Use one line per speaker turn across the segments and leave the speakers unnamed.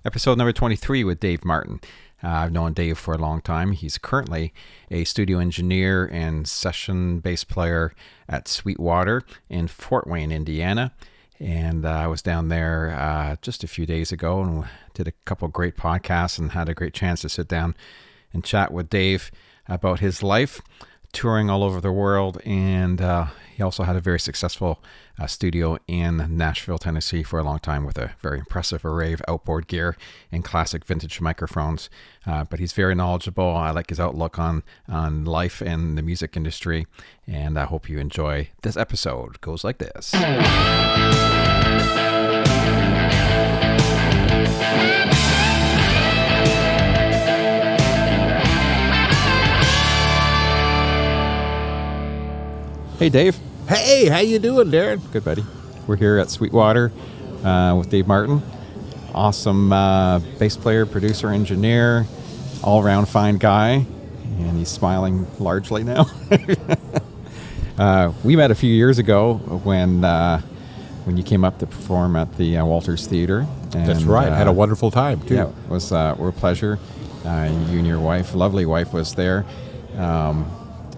episode number 23 with Dave Martin. I've known Dave for a long time. He's currently a studio engineer and session bass player at Sweetwater in Fort Wayne, Indiana. And I was down there just a few days ago and did a couple great podcasts and had a great chance to sit down and chat with Dave about his life, touring all over the world. And he also had a very successful studio in Nashville, Tennessee for a long time with a very impressive array of outboard gear and classic vintage microphones. But he's very knowledgeable. I like his outlook on life and the music industry. And I hope you enjoy this episode. It goes like this. Hey, Dave.
Hey, how you doing, Darren?
Good, buddy. We're here at Sweetwater with Dave Martin. Awesome bass player, producer, engineer, all-around fine guy. And he's smiling largely now. We met a few years ago when you came up to perform at the Walters Theater. And,
that's right. I had a wonderful time, too.
Yeah, it was a pleasure. You and your wife, lovely wife, was there.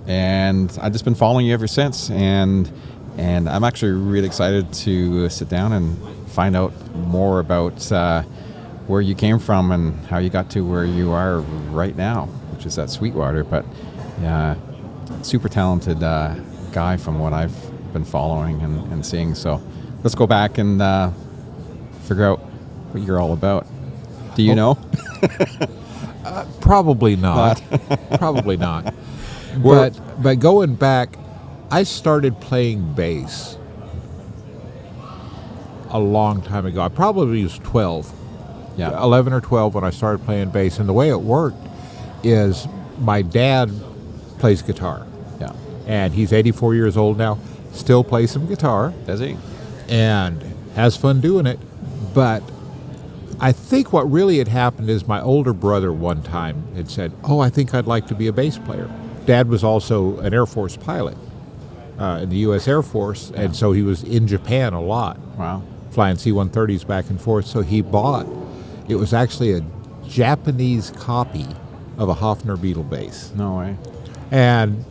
And I've just been following you ever since, and I'm actually really excited to sit down and find out more about where you came from and how you got to where you are right now, which is at Sweetwater. But super talented guy from what I've been following and seeing. So let's go back and figure out what you're all about. Do you know?
Probably not. Probably not. But going back, I started playing bass a long time ago. I probably was 12.
Yeah.
11 or 12 when I started playing bass. And the way it worked is my dad plays guitar.
Yeah.
And he's 84 years old now, still plays some guitar.
Does he?
And has fun doing it. But I think what really had happened is my older brother one time had said, "Oh, I think I'd like to be a bass player." Dad was also an Air Force pilot in the U.S. Air Force, and so he was in Japan a lot.
Wow.
Flying C-130s back and forth. So he bought, it was actually a Japanese copy of a Hofner Beetle bass.
No way.
And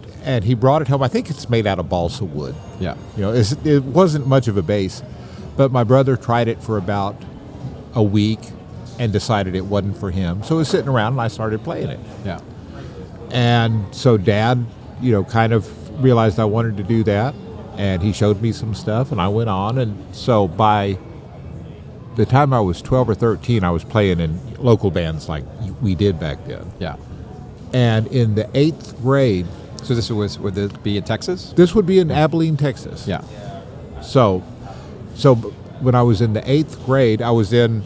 he brought it home. I think it's made out of balsa wood.
Yeah.
You know, it wasn't much of a bass, but my brother tried it for about a week and decided it wasn't for him. So it was sitting around and I started playing it.
Yeah.
And so Dad, kind of realized I wanted to do that, and he showed me some stuff, and I went on. And so by the time I was 12 or 13, I was playing in local bands like we did back then.
Yeah.
And in the 8th grade...
So would it be in Texas?
This would be in Abilene, Texas.
Yeah.
So when I was in the 8th grade, I was in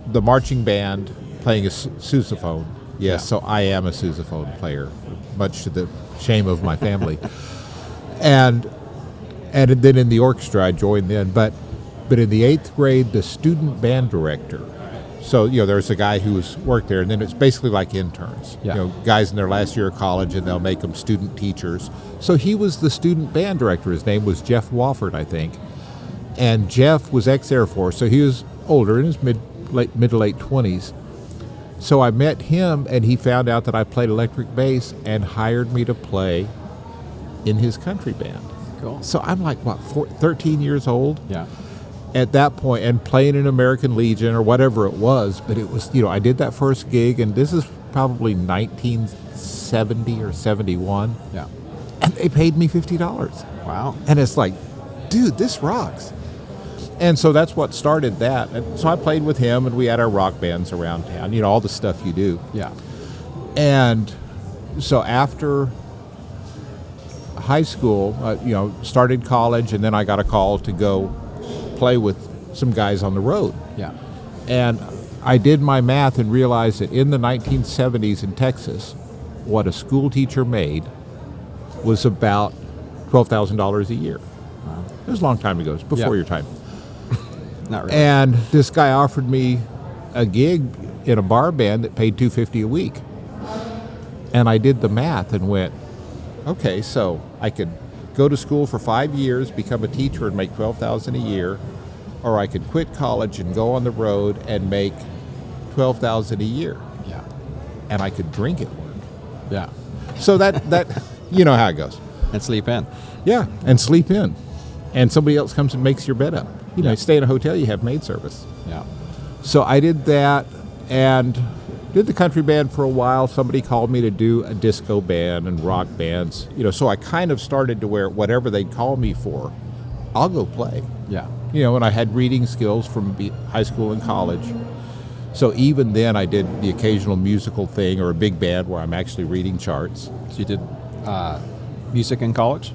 the marching band playing a sousaphone. Yes,
Yeah.
so I am a sousaphone player, much to the shame of my family. and then in the orchestra, I joined then. But in the 8th grade, the student band director, so, there's a guy who's worked there, and then it's basically like interns.
Yeah.
Guys in their last year of college, and they'll make them student teachers. So he was the student band director. His name was Jeff Wofford, I think. And Jeff was ex-Air Force, so he was older, in his mid to late 20s. So I met him, and he found out that I played electric bass and hired me to play in his country band.
Cool.
So I'm like, 13 years old?
Yeah.
At that point, and playing in American Legion or whatever it was, but it was, I did that first gig, and this is probably 1970 or 71.
Yeah.
And they paid me $50.
Wow.
And it's like, dude, this rocks. And so that's what started that. And so I played with him, and we had our rock bands around town, all the stuff you do.
Yeah.
And so after high school, started college, and then I got a call to go play with some guys on the road.
Yeah.
And I did my math and realized that in the 1970s in Texas, what a school teacher made was about $12,000 a year.
Wow.
It was a long time ago. It was before your time.
Not really.
And this guy offered me a gig in a bar band that paid $250 a week. And I did the math and went, okay, so I could go to school for 5 years, become a teacher and make $12,000 a year, or I could quit college and go on the road and make $12,000 a year,
Yeah.
and I could drink at work.
Yeah.
So that you know how it goes.
And sleep in.
Yeah, and sleep in, and somebody else comes and makes your bed up. You know,
Yeah.
you stay in a hotel, you have maid service.
Yeah.
So I did that and did the country band for a while. Somebody called me to do a disco band and rock bands. You know, so I kind of started to where whatever they'd call me for, I'll go play.
Yeah.
You know, and I had reading skills from high school and college. So even then I did the occasional musical thing or a big band where I'm actually reading charts.
So you did music in college?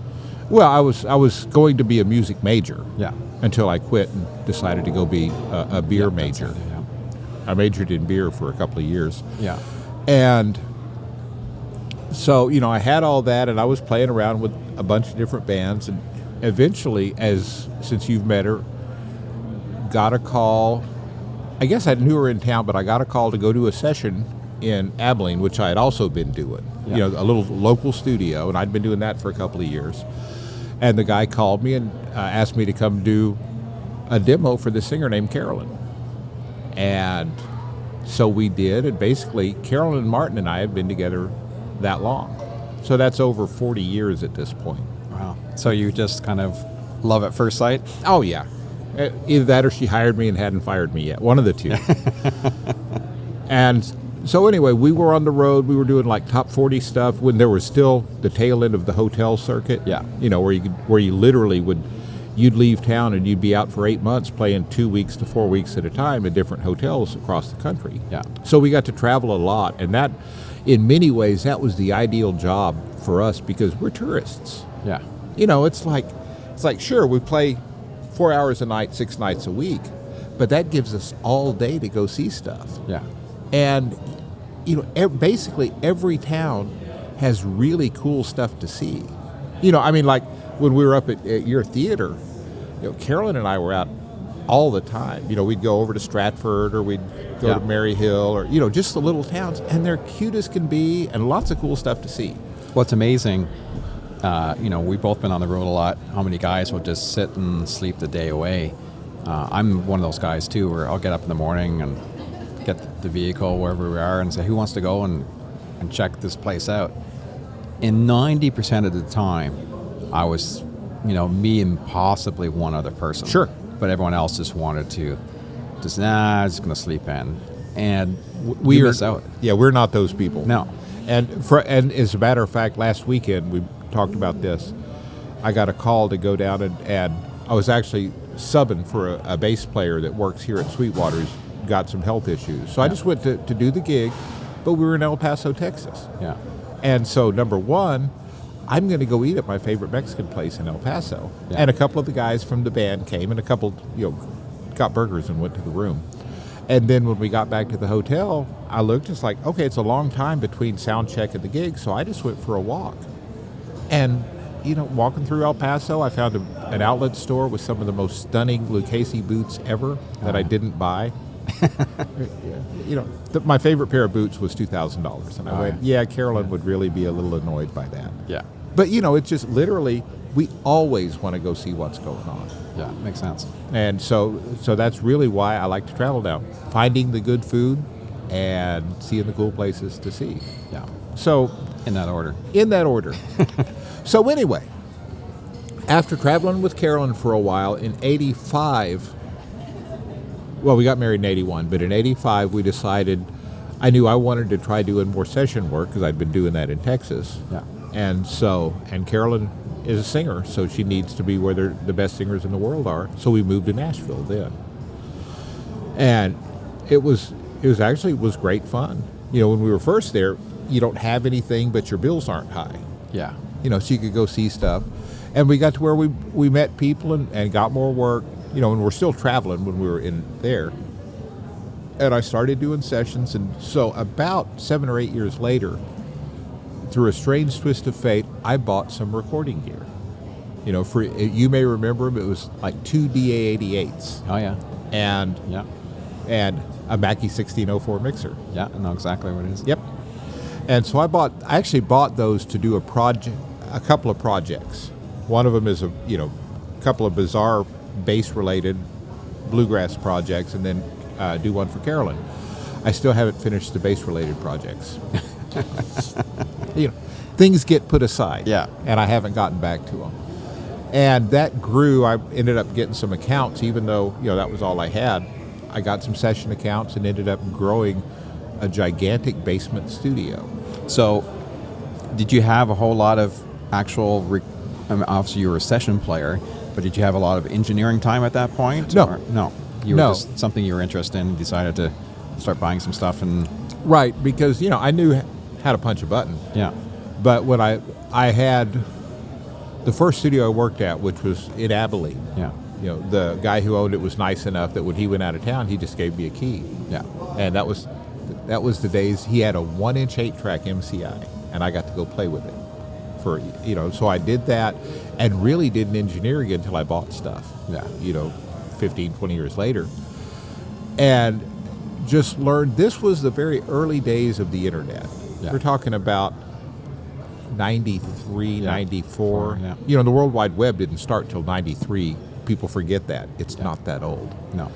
Well, I was going to be a music major.
Yeah.
Until I quit and decided to go be a beer major.
That's it, yeah.
I majored in beer for a couple of years.
Yeah.
And so, you know, I had all that, and I was playing around with a bunch of different bands, and eventually, since you've met her, got a call. I guess I knew her in town, but I got a call to go to a session in Abilene, which I had also been doing.
Yeah.
You know, a little local studio, and I'd been doing that for a couple of years. And the guy called me and asked me to come do a demo for the singer named Carolyn. And so we did, and basically Carolyn and Martin and I have been together that long. So that's over 40 years at this point.
Wow. So you just kind of love at first sight?
Oh, yeah. Either that or she hired me and hadn't fired me yet. One of the two. And so anyway, we were on the road. We were doing like top 40 stuff when there was still the tail end of the hotel circuit.
Yeah.
You know, where you literally you'd leave town and you'd be out for 8 months playing 2 weeks to 4 weeks at a time in different hotels across the country.
Yeah.
So we got to travel a lot, and that, in many ways, that was the ideal job for us because we're tourists.
Yeah.
You know, it's like sure, we play 4 hours a night, 6 nights a week, but that gives us all day to go see stuff.
Yeah.
And, you know, basically every town has really cool stuff to see. You know, I mean, like when we were up at your theater, you know, Carolyn and I were out all the time. You know, we'd go over to Stratford or we'd go to Maryhill or, you know, just the little towns. And they're cute as can be and lots of cool stuff to see.
What's amazing, you know, we've both been on the road a lot. How many guys will just sit and sleep the day away? I'm one of those guys, too, where I'll get up in the morning and get the vehicle wherever we are and say, who wants to go and check this place out? And 90% of the time, I was, you know, me and possibly one other person.
Sure.
But everyone else just wanted to, I'm just going to sleep in. And
We
miss out.
Yeah, we're not those people.
No.
And as a matter of fact, last weekend we talked about this. I got a call to go down and I was actually subbing for a bass player that works here at Sweetwater who's got some health issues. So I just went to do the gig, but we were in El Paso, Texas.
Yeah.
And so number one, I'm going to go eat at my favorite Mexican place in El Paso.
Yeah.
And a couple of the guys from the band came, and a couple, you know, got burgers and went to the room. And then when we got back to the hotel, I looked, it's like, okay, it's a long time between sound check and the gig, so I just went for a walk. And, you know, walking through El Paso, I found an outlet store with some of the most stunning Lucchese boots ever that I didn't buy. You know, my favorite pair of boots was $2,000. And I went, yeah, Carolyn would really be a little annoyed by that.
Yeah.
But, you know, it's just literally, we always want to go see what's going on.
Yeah, makes sense.
And so that's really why I like to travel now. Finding the good food and seeing the cool places to see.
Yeah.
So
In that order.
So anyway, after traveling with Carolyn for a while, in 85, well, we got married in 81, but in 85 we decided, I knew I wanted to try doing more session work because I'd been doing that in Texas.
Yeah.
And Carolyn is a singer, so she needs to be where the best singers in the world are. So we moved to Nashville then. And it was great fun. You know, when we were first there, you don't have anything, but your bills aren't high.
Yeah.
You know, so you could go see stuff. And we got to where we met people and got more work, you know, and we're still traveling when we were in there. And I started doing sessions, and so about 7 or 8 years later, through a strange twist of fate, I bought some recording gear. You know, you may remember them, it was like 2 DA88s.
Oh, yeah.
And a Mackie 1604 mixer.
Yeah, I know exactly what it is.
Yep. And so I actually bought those to do a couple of projects. One of them is a couple of bizarre bass-related bluegrass projects, and then do one for Carolyn. I still haven't finished the bass-related projects. Things get put aside.
Yeah.
And I haven't gotten back to them. And that grew. I ended up getting some accounts, even though, that was all I had. I got some session accounts and ended up growing a gigantic basement studio.
So, did you have a whole lot of actual, obviously you were a session player, but did you have a lot of engineering time at that point?
No.
Or, no. You were just something you were interested in, decided to start buying some stuff and...
Right, because, I knew how to punch a button.
Yeah.
But when I had the first studio I worked at, which was in Abilene.
Yeah.
The guy who owned it was nice enough that when he went out of town, he just gave me a key.
Yeah.
And that was the days he had a 1-inch 8-track MCI, and I got to go play with it. So I did that and really didn't engineer it until I bought stuff.
Yeah.
15, 20 years later. And just learned, this was the very early days of the internet.
Yeah.
We're talking about 93, 94.
Yeah.
The World Wide Web didn't start till 93. People forget that. It's not that old.
No.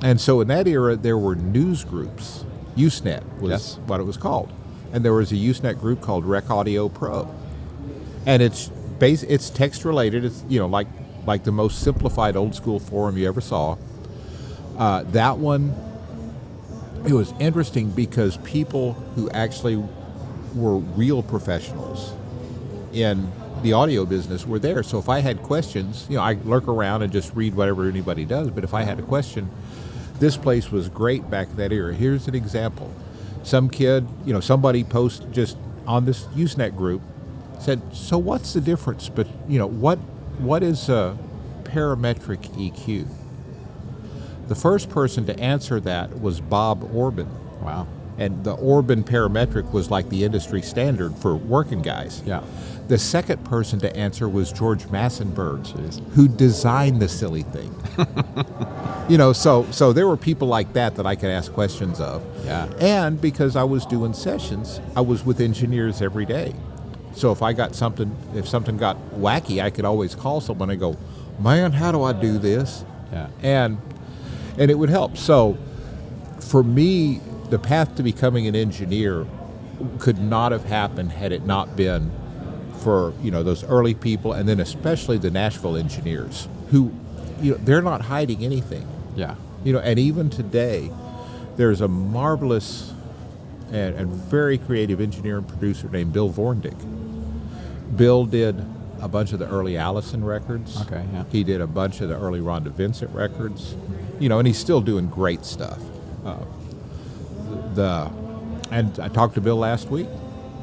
And so in that era, there were news groups. Usenet was what it was called. And there was a Usenet group called Rec Audio Pro. And it's text related. It's, like the most simplified old school forum you ever saw. That one, it was interesting because people who actually were real professionals in the audio business were there. So if I had questions, I lurk around and just read whatever anybody does. But if I had a question, this place was great back in that era. Here's an example. Some kid, somebody posted just on this Usenet group, said, so what's the difference? But, what is a parametric EQ? The first person to answer that was Bob Orban.
Wow.
And the Orban parametric was like the industry standard for working guys.
Yeah.
The second person to answer was George Massenberg, who designed the silly thing. So there were people like that I could ask questions of.
Yeah.
And because I was doing sessions, I was with engineers every day. So if something got wacky, I could always call someone and go, man, how do I do this?
Yeah.
And it would help. So for me, the path to becoming an engineer could not have happened had it not been for, those early people, and then especially the Nashville engineers who, they're not hiding anything.
Yeah.
And even today, there's a marvelous and very creative engineer and producer named Bill Vorndick. Bill did a bunch of the early Allison records.
Okay, yeah.
He did a bunch of the early Rhonda Vincent records. And he's still doing great stuff. And I talked to Bill last week,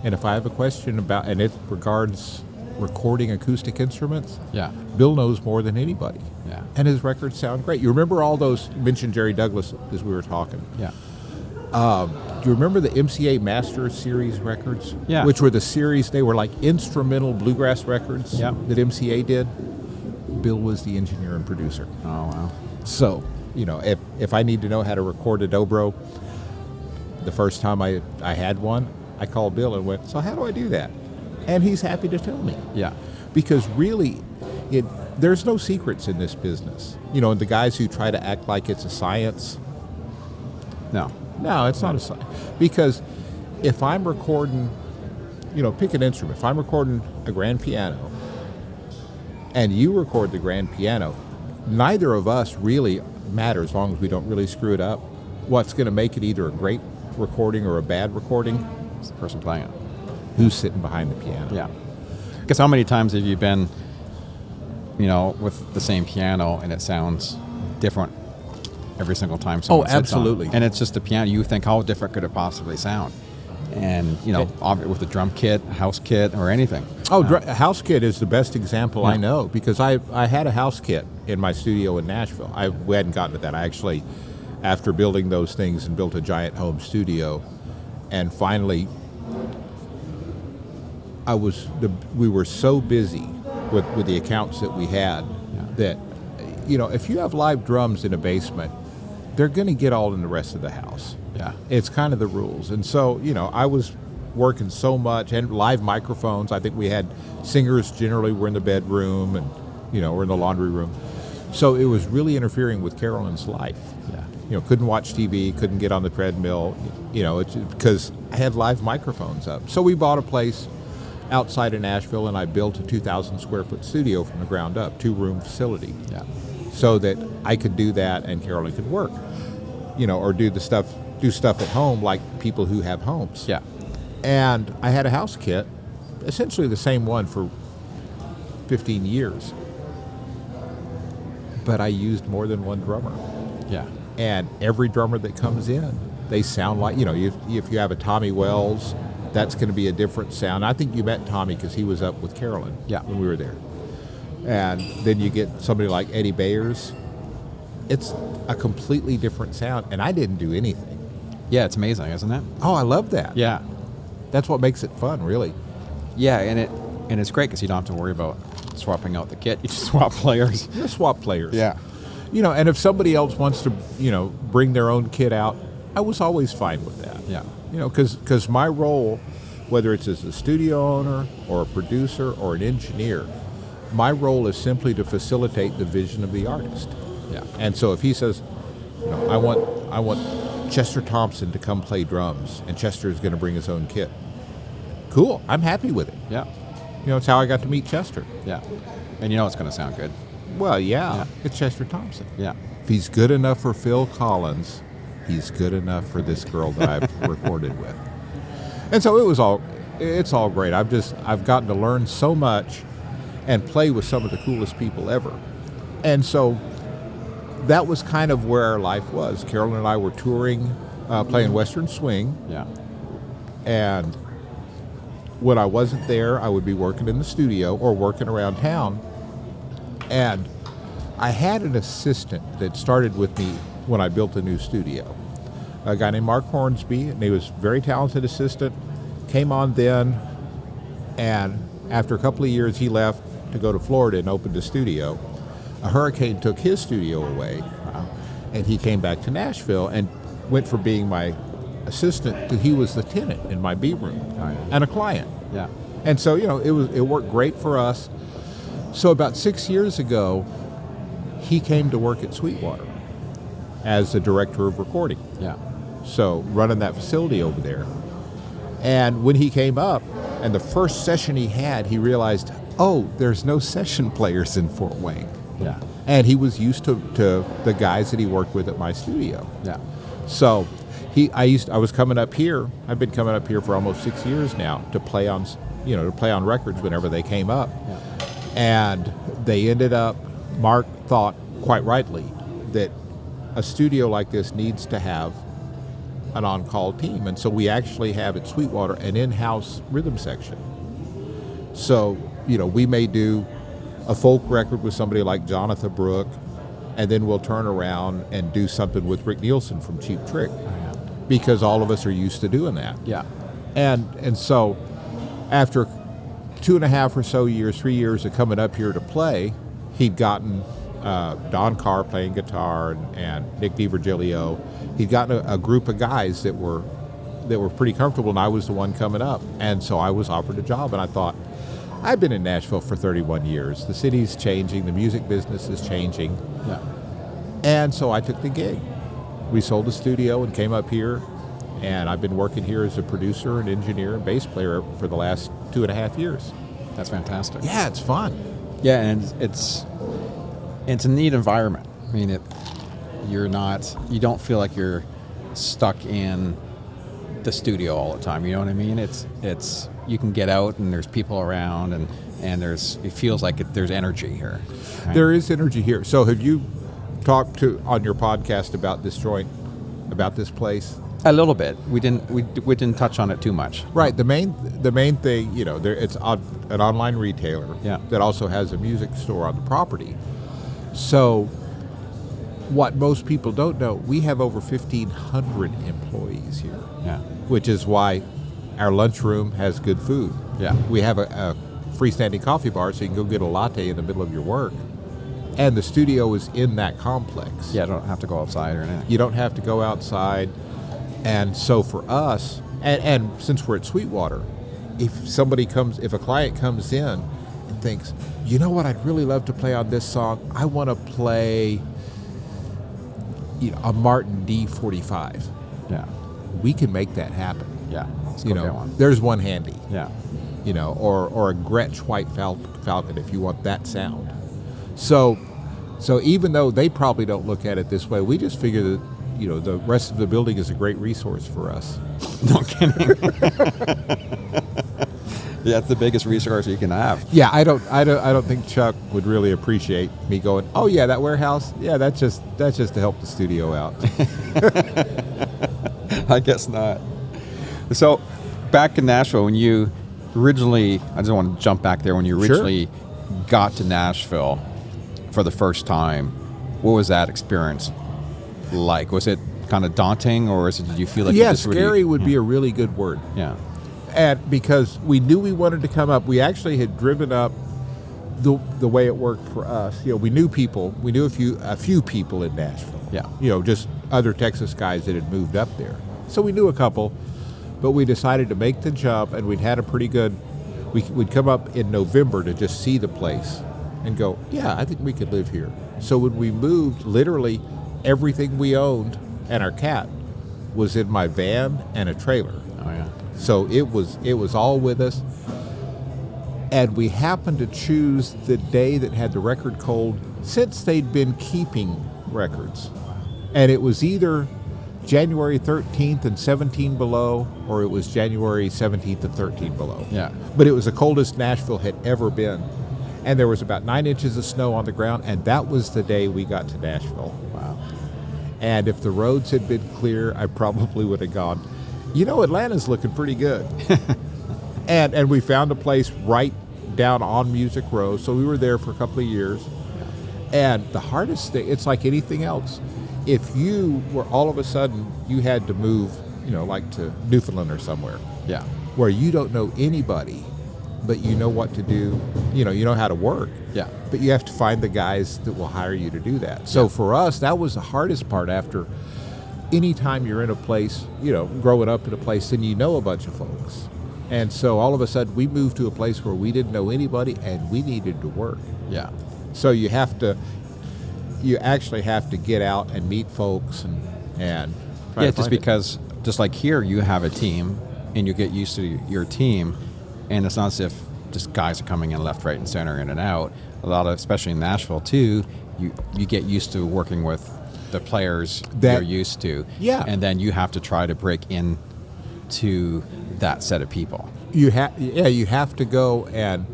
and if I have a question about, and it regards recording acoustic instruments,
yeah,
Bill knows more than anybody.
Yeah.
And his records sound great. You remember all those, you mentioned Jerry Douglas as we were talking.
Yeah.
Do you remember the MCA Master Series records?
Yeah.
Which were the series, they were like instrumental bluegrass records that MCA did. Bill was the engineer and producer.
Oh, wow.
So, if I need to know how to record a dobro, the first time I had one, I called Bill and went, so how do I do that? And he's happy to tell me.
Yeah.
Because really, there's no secrets in this business. And the guys who try to act like it's a science. No, it's not a science. Because if I'm recording, pick an instrument. If I'm recording a grand piano and you record the grand piano, neither of us really matter as long as we don't really screw it up. What's going to make it either a great recording or a bad recording?
It's the person playing it.
Who's sitting behind the piano?
Yeah. Because how many times have you been, with the same piano and it sounds different every single time someone sits
absolutely.
on it? And it's just a piano. You think, how different could it possibly sound? And, with a drum kit, house kit, or anything.
A house kit is the best example I know, because I had a house kit in my studio in Nashville. We hadn't gotten to that. I actually, after building those things and built a giant home studio, and finally we were so busy with the accounts that we had that, if you have live drums in a basement, they're going to get all in the rest of the house.
Yeah.
It's kind of the rules. And so, I was working so much, and live microphones. I think we had singers generally were in the bedroom and, or in the laundry room. So it was really interfering with Carolyn's life.
Yeah.
couldn't watch TV, couldn't get on the treadmill, it's because I had live microphones up. So we bought a place outside of Nashville, and I built a 2,000 square foot studio from the ground up, 2-room facility.
Yeah.
So that I could do that and Carolyn could work, or do stuff at home like people who have homes.
Yeah.
And I had a house kit, essentially the same one for 15 years. But I used more than one drummer.
Yeah.
And every drummer that comes in, they sound like, if you have a Tommy Wells, that's going to be a different sound. I think you met Tommy because he was up with Carolyn when we were there. And then you get somebody like Eddie Bayers. It's a completely different sound, and I didn't do anything.
Yeah, it's amazing, isn't it?
Oh, I love that.
Yeah.
That's what makes it fun, really.
Yeah, and it's great because you don't have to worry about swapping out the kit. You just swap players.
You just swap players.
Yeah.
And if somebody else wants to, bring their own kit out, I was always fine with that.
Yeah.
Because my role, whether it's as a studio owner or a producer or an engineer, my role is simply to facilitate the vision of the artist.
Yeah.
And so if he says, I want Chester Thompson to come play drums, and Chester is going to bring his own kit. Cool. I'm happy with it.
Yeah.
It's how I got to meet Chester.
Yeah. And it's going to sound good.
Well, yeah. It's Chester Thompson.
Yeah.
If he's good enough for Phil Collins, he's good enough for this girl that I've recorded with. And so it's all great. I've gotten to learn so much and play with some of the coolest people ever. And so that was kind of where our life was. Carolyn and I were touring, playing Western Swing.
Yeah.
And when I wasn't there, I would be working in the studio or working around town. And I had an assistant that started with me when I built a new studio. A guy named Mark Hornsby, and he was a very talented assistant, came on then, and after a couple of years he left to go to Florida and opened a studio. A hurricane took his studio away, and he came back to Nashville and went from being my assistant to he was the tenant in my B room and a client.
Yeah.
And so, it worked great for us. So about 6 years ago, he came to work at Sweetwater as the director of recording.
Yeah.
So running that facility over there. And when he came up, and the first session he had, he realized, there's no session players in Fort Wayne.
Yeah.
And he was used to the guys that he worked with at my studio.
Yeah.
So I was coming up here. I've been coming up here for almost 6 years now to play on records whenever they came up.
Yeah.
And they ended up, Mark thought quite rightly that a studio like this needs to have an on-call team. And so we actually have at Sweetwater an in-house rhythm section. So, we may do a folk record with somebody like Jonathan Brooke, and then we'll turn around and do something with Rick Nielsen from Cheap Trick, because all of us are used to doing that.
Yeah.
And so after 2.5 or so years, 3 years of coming up here to play, he'd gotten Don Carr playing guitar and Nick DiVirgilio. He'd gotten a group of guys that were pretty comfortable, and I was the one coming up. And so I was offered a job, and I thought, I've been in Nashville for 31 years. The city's changing. The music business is changing.
Yeah.
And so I took the gig. We sold the studio and came up here, and I've been working here as a producer and engineer and bass player for the last 2.5 years.
That's fantastic.
Yeah, it's fun.
Yeah, and it's a neat environment. I mean, you don't feel like you're stuck in the studio all the time. You know what I mean? It's you can get out and there's people around and it feels like there's energy here. Right?
There is energy here. So have you talked on your podcast about this joint, about this place?
A little bit. We didn't touch on it too much.
Right. The main thing, it's an online retailer that also has a music store on the property. So what most people don't know, we have over 1,500 employees here.
Yeah.
Which is why our lunchroom has good food.
Yeah.
We have a freestanding coffee bar, so you can go get a latte in the middle of your work. And the studio is in that complex.
Yeah, I don't have to go outside or anything.
You don't have to go outside. And so for us, and since we're at Sweetwater, if a client comes in and thinks, you know what, I'd really love to play on this song. I want to play a Martin D45.
Yeah.
We can make that happen.
Yeah. Let's go get one.
There's one handy.
Yeah.
Or a Gretsch White Falcon if you want that sound. So even though they probably don't look at it this way, we just figure that the rest of the building is a great resource for us.
No kidding. Yeah, that's the biggest resource you can have.
Yeah, I don't think Chuck would really appreciate me going, oh yeah, that warehouse, yeah, that's just to help the studio out.
I guess not. So back in Nashville, when you originally, I just want to jump back there, when you originally got to Nashville for the first time, what was that experience like? Was it kind of daunting, or did you feel like
scary would be a really good word.
Yeah.
And because we knew we wanted to come up, we actually had driven up the way it worked for us. We knew people. We knew a few people in Nashville.
Yeah.
Just other Texas guys that had moved up there. So we knew a couple, but we decided to make the jump, and we'd had a pretty good. We'd come up in November to just see the place, and go, yeah, I think we could live here. So when we moved, literally everything we owned and our cat was in my van and a trailer.
Oh yeah.
So it was all with us. And we happened to choose the day that had the record cold since they'd been keeping records. And it was either January 13th and 17 below, or it was January 17th and 13 below.
Yeah.
But it was the coldest Nashville had ever been. And there was about 9 inches of snow on the ground, and that was the day we got to Nashville.
Wow.
And if the roads had been clear, I probably would have gone, Atlanta's looking pretty good. and we found a place right down on Music Row, so we were there for a couple of years. And the hardest thing, it's like anything else. If you were all of a sudden, you had to move, like to Newfoundland or somewhere.
Yeah.
Where you don't know anybody, but you know what to do, you know how to work.
Yeah.
But you have to find the guys that will hire you to do that. So for us, that was the hardest part. After any time you're in a place, growing up in a place, then you know a bunch of folks. And so all of a sudden we moved to a place where we didn't know anybody and we needed to work.
Yeah.
So you actually have to get out and meet folks and try to
just
find
because just like here you have a team and you get used to your team, and it's not as if just guys are coming in left, right, and center, in and out. A lot of, especially in Nashville too, you get used to working with the players that you're used to.
Yeah.
And then you have to try to break in to that set of people.
You have to go and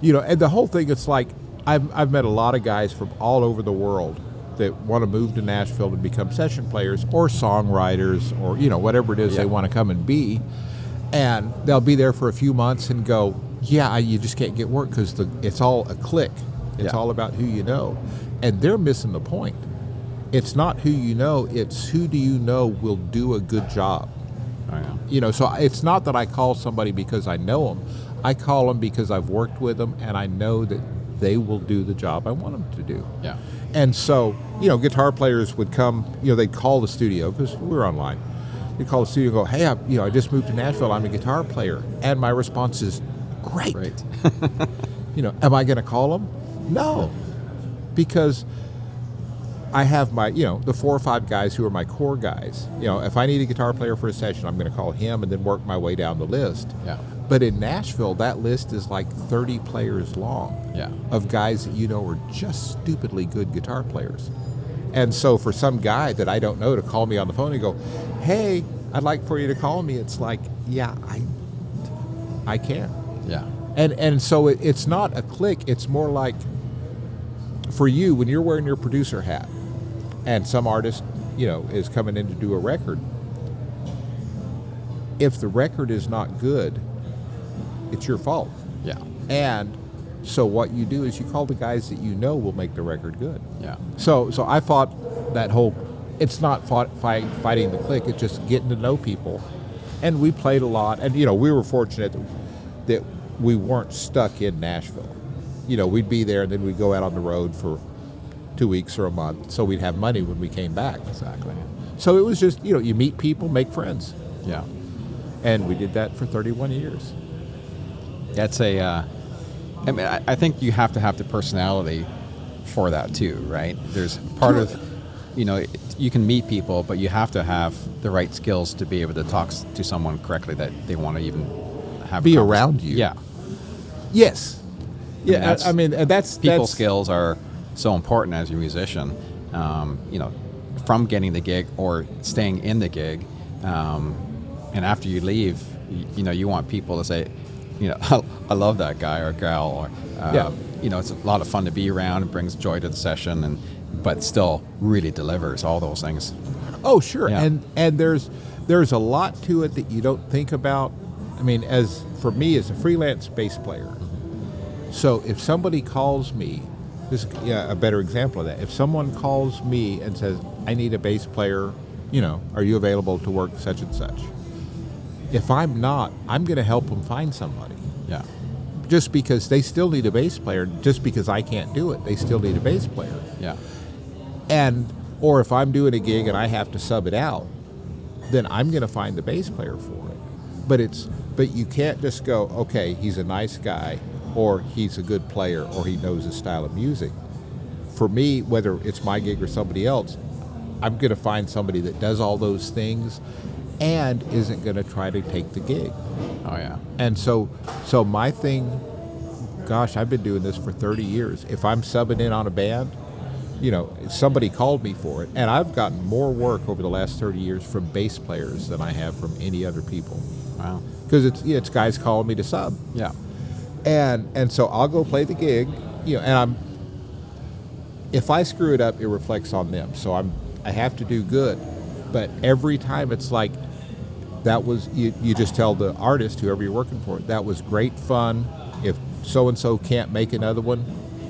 the whole thing, it's like I've met a lot of guys from all over the world that want to move to Nashville and become session players or songwriters or whatever it is they want to come and be. And they'll be there for a few months and go, you just can't get work because it's all a clique. It's all about who you know. And they're missing the point. It's not who you know, it's who do you know will do a good job. So it's not that I call somebody because I know them. I call them because I've worked with them and I know that they will do the job I want them to do.
Yeah.
And so, guitar players would come, they'd call the studio because we were online. They'd call the studio and go, hey, I just moved to Nashville. I'm a guitar player. And my response is, great. Am I going to call them? No. Because I have my, the 4 or 5 guys who are my core guys. If I need a guitar player for a session, I'm going to call him and then work my way down the list.
Yeah.
But in Nashville, that list is like 30 players long.
Yeah.
Of guys that are just stupidly good guitar players. And so for some guy that I don't know to call me on the phone and go, hey, I'd like for you to call me, it's like, I can't.
Yeah.
And so it's not a clique. It's more like, for you, when you're wearing your producer hat and some artist, is coming in to do a record, if the record is not good, it's your fault.
Yeah.
And so what you do is you call the guys that will make the record good.
Yeah.
So I fought that whole, it's not fighting the clique, it's just getting to know people. And we played a lot, and we were fortunate that we weren't stuck in Nashville. We'd be there and then we'd go out on the road for 2 weeks or a month, so we'd have money when we came back.
Exactly.
So it was just, you meet people, make friends.
Yeah.
And we did that for 31 years.
That's I think you have to have the personality for that too, right? There's part of, you can meet people, but you have to have the right skills to be able to talk to someone correctly that they want to even have
be around you.
Yeah.
Yes. Yeah. I mean, that's
people skills are so important as a musician. From getting the gig or staying in the gig, and after you leave, you want people to say, I love that guy or girl, or it's a lot of fun to be around. It brings joy to the session, but still really delivers all those things.
Oh, sure.
Yeah.
And there's a lot to it that you don't think about. I mean, for me as a freelance bass player, so if somebody calls me, this is a better example of that. If someone calls me and says, I need a bass player, are you available to work such and such? If I'm not, I'm going to help them find somebody.
Yeah.
Just because they still need a bass player, just because I can't do it, they still need a bass player.
Yeah.
Or if I'm doing a gig and I have to sub it out, then I'm going to find the bass player for it. But you can't just go, okay, he's a nice guy, or he's a good player, or he knows his style of music. For me, whether it's my gig or somebody else, I'm going to find somebody that does all those things and isn't going to try to take the gig.
Oh, yeah.
And so my thing, gosh, I've been doing this for 30 years. If I'm subbing in on a band, somebody called me for it, and I've gotten more work over the last 30 years from bass players than I have from any other people.
Wow.
Because it's guys calling me to sub.
Yeah.
And so I'll go play the gig, and if I screw it up, it reflects on them. So I have to do good. But every time it's like, that was, you just tell the artist, whoever you're working for, that was great fun. If so-and-so can't make another one,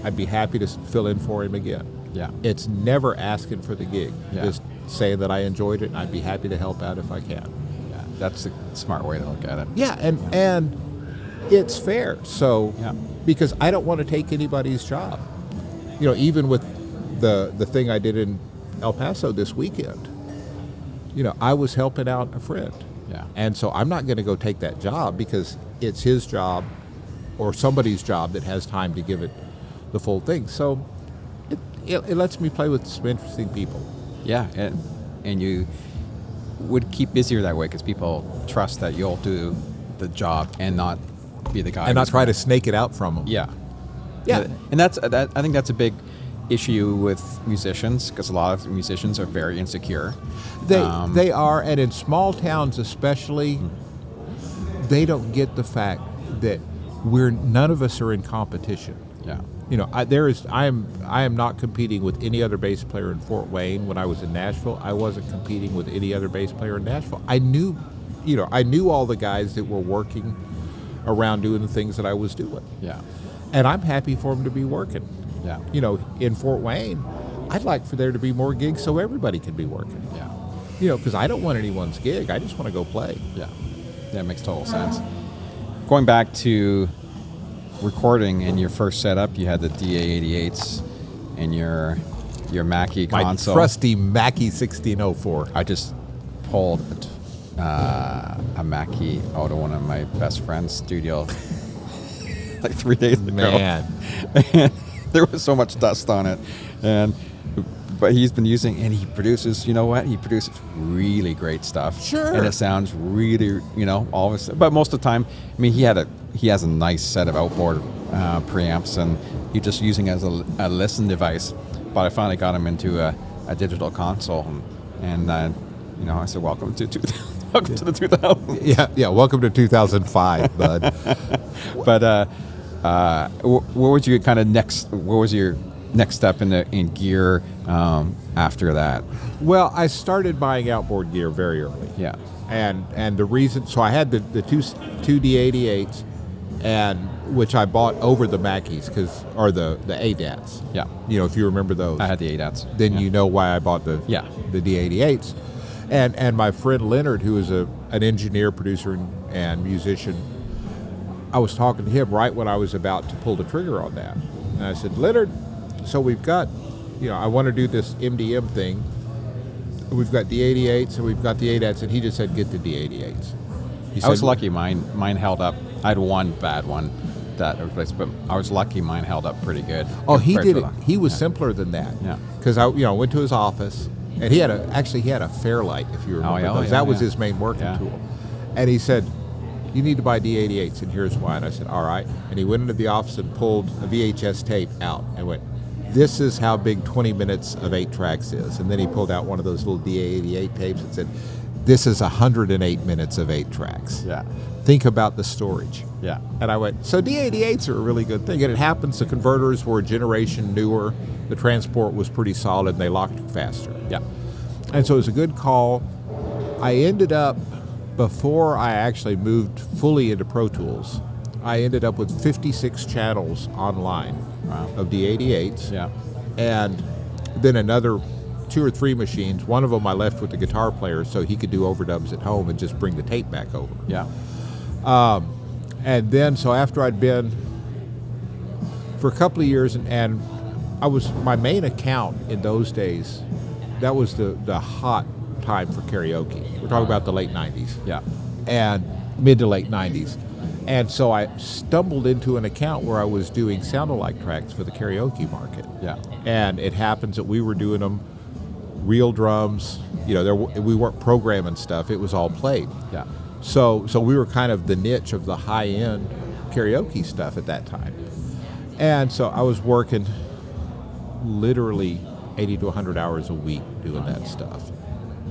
I'd be happy to fill in for him again.
Yeah.
It's never asking for the gig.
Yeah.
Just saying that I enjoyed it, and I'd be happy to help out if I can.
Yeah. That's a smart way to look at it.
Yeah, and it's fair. So, because I don't want to take anybody's job. Even with the thing I did in El Paso this weekend, I was helping out a friend.
Yeah.
And so I'm not going to go take that job because it's his job or somebody's job that has time to give it the full thing. So it lets me play with some interesting people.
Yeah, and you would keep busier that way because people trust that you'll do the job and not be the guy.
And not try to snake it out from them.
Yeah.
Yeah.
And I think that's a big issue with musicians because a lot of musicians are very insecure.
They are, and in small towns especially, they don't get the fact that none of us are in competition.
Yeah.
I am not competing with any other bass player in Fort Wayne. When I was in Nashville, I wasn't competing with any other bass player in Nashville. I knew all the guys that were working around doing the things that I was doing.
Yeah.
And I'm happy for them to be working.
Yeah.
In Fort Wayne, I'd like for there to be more gigs so everybody can be working.
Yeah.
Because I don't want anyone's gig. I just want to go play.
Yeah. Yeah, it makes total sense. Going back to recording in your first setup, you had the DA88s and your Mackie console.
My trusty Mackie 1604.
I just pulled a Mackie out of one of my best friend's studio like 3 days ago.
Man.
And there was so much dust on it. But he's been using, and he produces, He produces really great stuff.
Sure.
And it sounds really, always. But most of the time, he has a nice set of outboard preamps, and he's just using it as a listen device. But I finally got him into a digital console, and I said, welcome to the 2000s.
Yeah. Welcome to 2005, bud.
But what was your kind of what was your next step in gear after that?
Well, I started buying outboard gear very early.
Yeah.
And the reason, so I had the two D88s, and which I bought over the Mackies or the ADATs.
Yeah.
If you remember those.
I had the ADATs.
Then you know why I bought the D88s. And my friend Leonard, who is an engineer, producer, and musician, I was talking to him right when I was about to pull the trigger on that. And I said, Leonard, so we've got, I want to do this MDM thing. We've got D88s and we've got the ADATs, and he just said, get the D88s.
I was lucky mine held up. I had one bad one that replaced, but I was lucky mine held up pretty good.
Oh, he did it. He was simpler than that.
Yeah.
Because I went to his office And he had a Fairlight, if you remember those. That was his main working tool. And he said, you need to buy D88s, and here's why. And I said, all right. And he went into the office and pulled a VHS tape out and went, this is how big 20 minutes of 8 tracks is. And then he pulled out one of those little D88 tapes and said, this is 108 minutes of 8 tracks.
Yeah.
Think about the storage.
Yeah.
And I went, so D88s are a really good thing. And it happens the converters were a generation newer. The transport was pretty solid, and they locked faster.
Yeah.
And so it was a good call. I ended up, before I actually moved fully into Pro Tools, I ended up with 56 channels online of D88s.
Yeah.
And then another 2 or 3 machines. One of them I left with the guitar player so he could do overdubs at home and just bring the tape back over.
Yeah.
And then, so after I'd been for a couple of years, and I was, my main account in those days, that was the hot time for karaoke. We're talking about the late 90s.
Yeah.
And mid to late 90s. And so I stumbled into an account where I was doing sound-alike tracks for the karaoke market.
Yeah.
And it happens that we were doing them real drums. You know, we weren't programming stuff. It was all played.
Yeah.
So we were kind of the niche of the high-end karaoke stuff at that time. And so I was working literally 80 to 100 hours a week doing that stuff.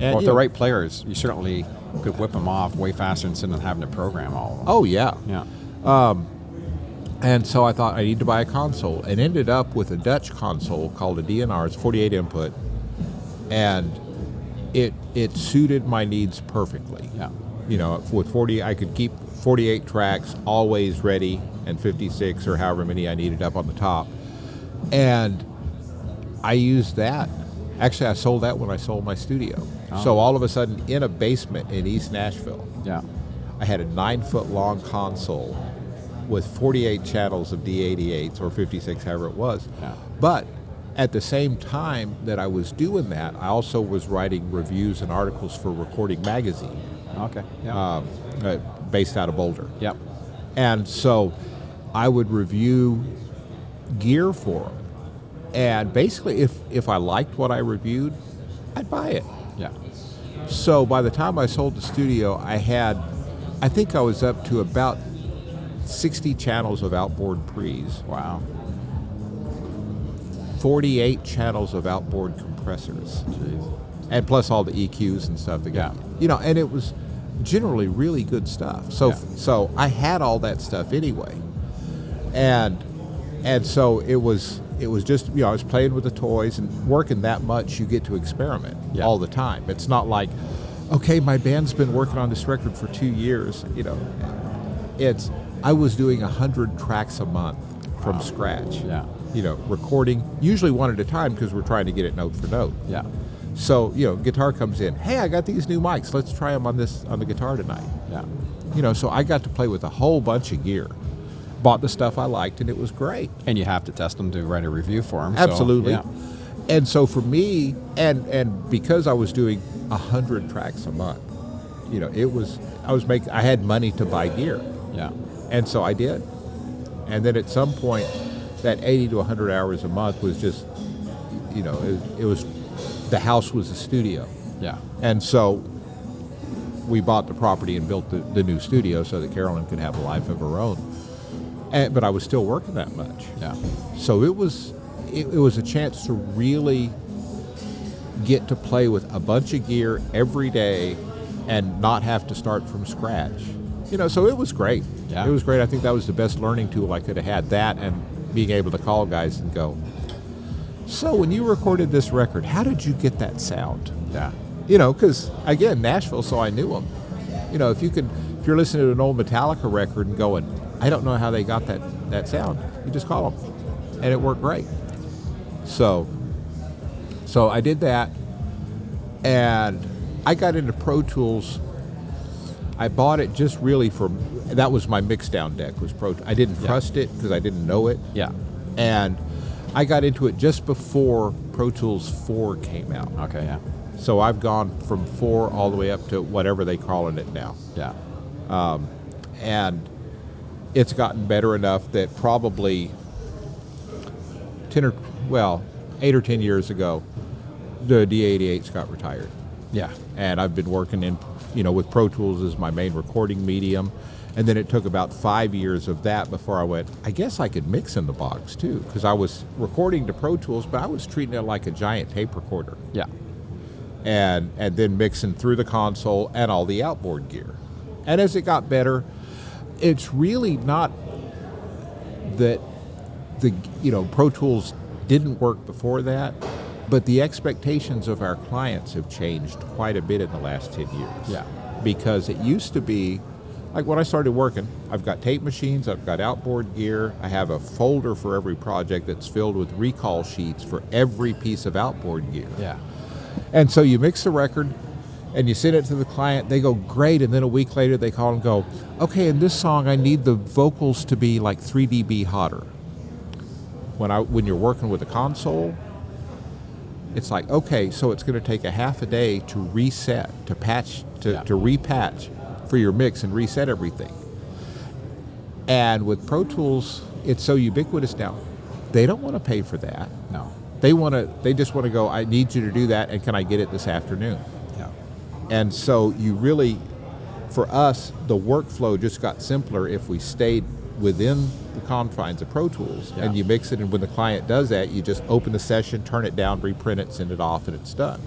And,
Well, with the right players, you certainly could whip them off way faster instead of having to program all of them.
Oh, yeah.
Yeah.
And so I thought I need to buy a console, and ended up with a Dutch console called a DNR. It's 48 input, and it suited my needs perfectly.
Yeah.
You know, with 40, I could keep 48 tracks always ready, and 56 or however many I needed up on the top. And I used that. Actually, I sold that when I sold my studio.
Oh.
So all of a sudden, in a basement in East Nashville,
Yeah.
I had a 9-foot-long console with 48 channels of D88s or 56, however it was.
Yeah.
But at the same time that I was doing that, I also was writing reviews and articles for Recording Magazine,
Okay. Yeah.
based out of Boulder.
Yep.
And so I would review gear for them. And basically, if I liked what I reviewed, I'd buy it.
Yeah.
So by the time I sold the studio, I think I was up to about 60 channels of outboard pre's,
Wow.
48 channels of outboard compressors,
Jeez.
and plus all the EQs and stuff.
Yeah.
You know, and it was generally really good stuff. So
Yeah.
so I had all that stuff anyway, and so it was just, you know, I was playing with the toys, and working that much, you get to experiment all the time. It's not like, okay, my band's been working on this record for 2 years. You know, I was doing 100 tracks a month from scratch.
Yeah.
You know, recording usually one at a time because we're trying to get it note for note.
Yeah.
So, you know, guitar comes in. Hey, I got these new mics. Let's try them on the guitar tonight.
Yeah.
You know, so I got to play with a whole bunch of gear. Bought the stuff I liked, and it was great.
And you have to test them to write a review for them.
Absolutely.
So,
And so for me, and because I was doing 100 tracks a month, you know, I had money to buy gear.
yeah.
And so I did. And then at some point, that 80 to 100 hours a month was just, you know, it was, the house was a studio.
Yeah.
And so we bought the property and built the new studio so that Carolyn could have a life of her own. But I was still working that much.
Yeah.
So it was a chance to really get to play with a bunch of gear every day and not have to start from scratch. You know, so it was great.
Yeah.
It was great. I think that was the best learning tool I could have had, that and being able to call guys and go, so when you recorded this record, how did you get that sound?
Yeah.
You know, because, again, Nashville, so I knew them. You know, if you're listening to an old Metallica record and going, I don't know how they got that sound, you just call them. And it worked great. So I did that, and I got into Pro Tools. I bought it just really that was my mix-down deck, was Pro Tools. I didn't trust it because I didn't know it.
Yeah.
And I got into it just before Pro Tools 4 came out.
Okay. Yeah.
So I've gone from 4 all the way up to whatever they're calling it now.
Yeah.
And it's gotten better enough that probably 8 or 10 years ago, The D88's got retired.
Yeah.
And I've been working in, with Pro Tools as my main recording medium. And then it took about 5 years of that before I went, I guess I could mix in the box too, because I was recording to Pro Tools, but I was treating it like a giant tape recorder.
Yeah.
And then mixing through the console and all the outboard gear. And as it got better, it's really not that Pro Tools didn't work before that, but the expectations of our clients have changed quite a bit in the last 10 years.
Yeah.
Because it used to be, like when I started working, I've got tape machines, I've got outboard gear, I have a folder for every project that's filled with recall sheets for every piece of outboard gear.
Yeah.
And so you mix the record and you send it to the client, they go, great, and then a week later they call and go, okay, in this song I need the vocals to be like 3 dB hotter. When you're working with a console, it's like, okay, so it's going to take a half a day to reset, to repatch for your mix and reset everything. And with Pro Tools, it's so ubiquitous now. They don't want to pay for that.
No.
They just want to go, I need you to do that, and can I get it this afternoon?
Yeah.
And so you really, for us, the workflow just got simpler if we stayed within the confines of Pro Tools, and you mix it, and when the client does that, you just open the session, turn it down, reprint it, send it off, and it's done.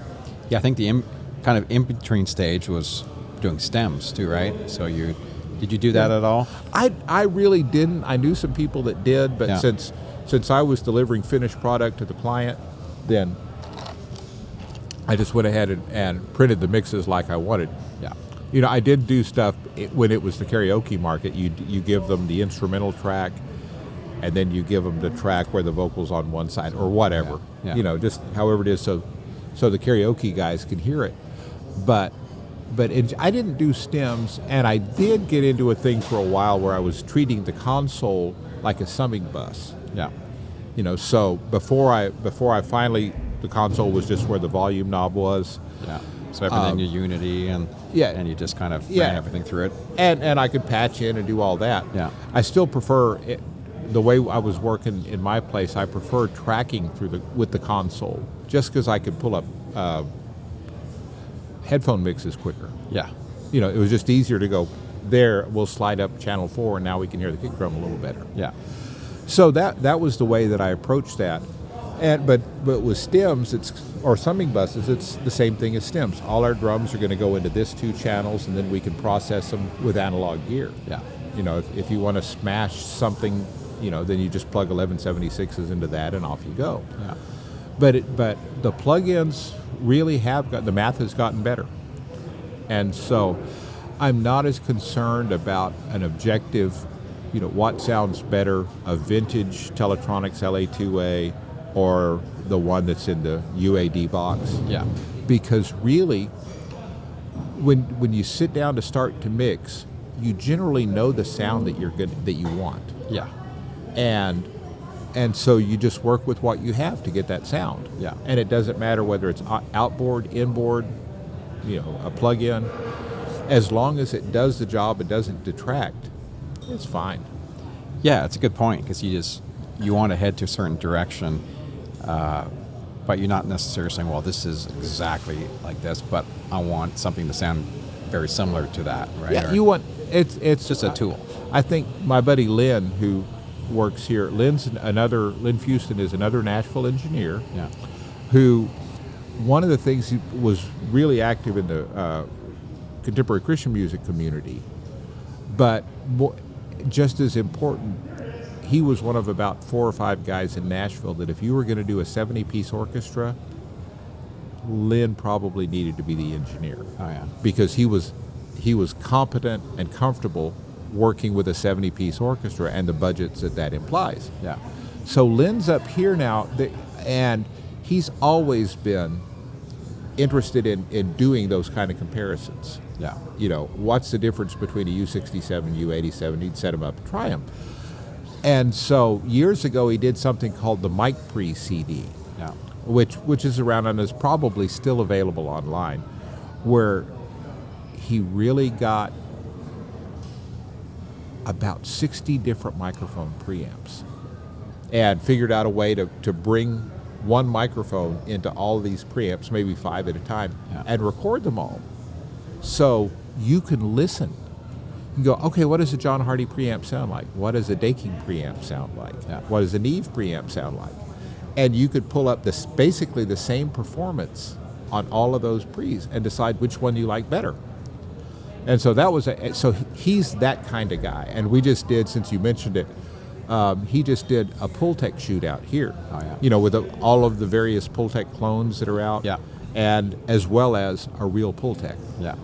Yeah, I think the kind of in-between stage was doing stems too, right? So did you do that at all?
I really didn't. I knew some people that did, but since I was delivering finished product to the client, then I just went ahead and printed the mixes like I wanted.
Yeah.
I did do stuff when it was the karaoke market. You give them the instrumental track, and then you give them the track where the vocals on one side or whatever.
Yeah.
Just however it is, so the karaoke guys can hear it. But I didn't do stems, and I did get into a thing for a while where I was treating the console like a summing bus.
Yeah.
So before I finally, the console was just where the volume knob was.
Yeah. So everything in Unity and you just kind of ran everything through it.
And I could patch in and do all that.
Yeah.
I still prefer it, the way I was working in my place. I prefer tracking with the console, just because I could pull up headphone mixes quicker.
Yeah.
It was just easier to go there. We'll slide up channel 4, and now we can hear the kick drum a little better.
Yeah.
So that was the way that I approached that. But with stems, or summing buses, it's the same thing as stems. All our drums are going to go into this 2 channels, and then we can process them with analog gear.
Yeah.
If you want to smash something, then you just plug 1176s into that, and off you go.
Yeah.
But the plugins really the math has gotten better, and so I'm not as concerned about an objective, what sounds better, a vintage Teletronics LA2A or the one that's in the UAD box.
Yeah.
Because really, when you sit down to start to mix, you generally know the sound that you want.
Yeah.
And so you just work with what you have to get that sound.
Yeah.
And it doesn't matter whether it's outboard, inboard, a plug-in. As long as it does the job, it doesn't detract, it's fine.
Yeah, it's a good point, because you want to head to a certain direction, but you're not necessarily saying, well, this is exactly like this, but I want something to sound very similar to that, right?
Yeah, it's
just a tool.
I think my buddy Lynn, who works here, Lynn Fuston is another Nashville engineer.
Yeah.
Who, one of the things, he was really active in the contemporary Christian music community, but just as important, he was one of about 4 or 5 guys in Nashville that if you were going to do a 70-piece orchestra, Lynn probably needed to be the engineer.
Oh yeah.
Because he was competent and comfortable working with a 70-piece orchestra and the budgets that implies.
Yeah.
So Lynn's up here now, and he's always been interested in doing those kind of comparisons.
Yeah.
What's the difference between a U67, U87? He'd set them up and try them. And so years ago, he did something called the Mic Pre CD,
Yeah.
which is around and is probably still available online, where he really got about 60 different microphone preamps and figured out a way to bring one microphone into all of these preamps, maybe 5 at a time, and record them all. So you can listen. You go, okay, what does a John Hardy preamp sound like? What does a Daking preamp sound like? What does a Neve preamp sound like? And you could pull up this basically the same performance on all of those pre's and decide which one you like better. And so that was so he's that kind of guy. And we just did, since you mentioned it, he just did a Pultec shootout here.
Oh, yeah.
You know, with all of the various Pultec clones that are out.
Yeah.
And as well as a real Pultec.
Yeah.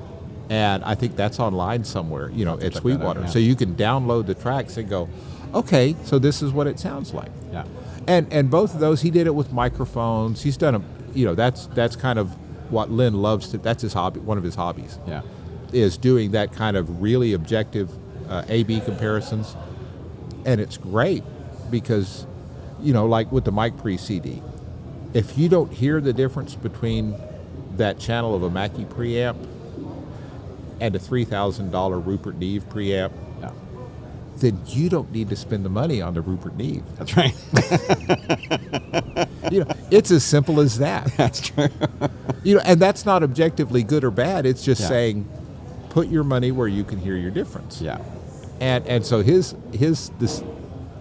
And I think that's online somewhere, you know, at Sweetwater.
Out, yeah.
So you can download the tracks and go, okay, so this is what it sounds like.
Yeah.
And both of those, he did it with microphones. He's done you know, that's kind of what Lynn loves to. That's his hobby, one of his hobbies.
Yeah.
Is doing that kind of really objective A/B comparisons, and it's great because, you know, like with the Mic Pre CD, if you don't hear the difference between that channel of a Mackie preamp and a $3,000 Rupert Neve preamp, then you don't need to spend the money on the Rupert Neve.
That's right.
You know, it's as simple as that.
That's true.
You know, and that's not objectively good or bad. It's just saying, put your money where you can hear your difference.
Yeah.
And so the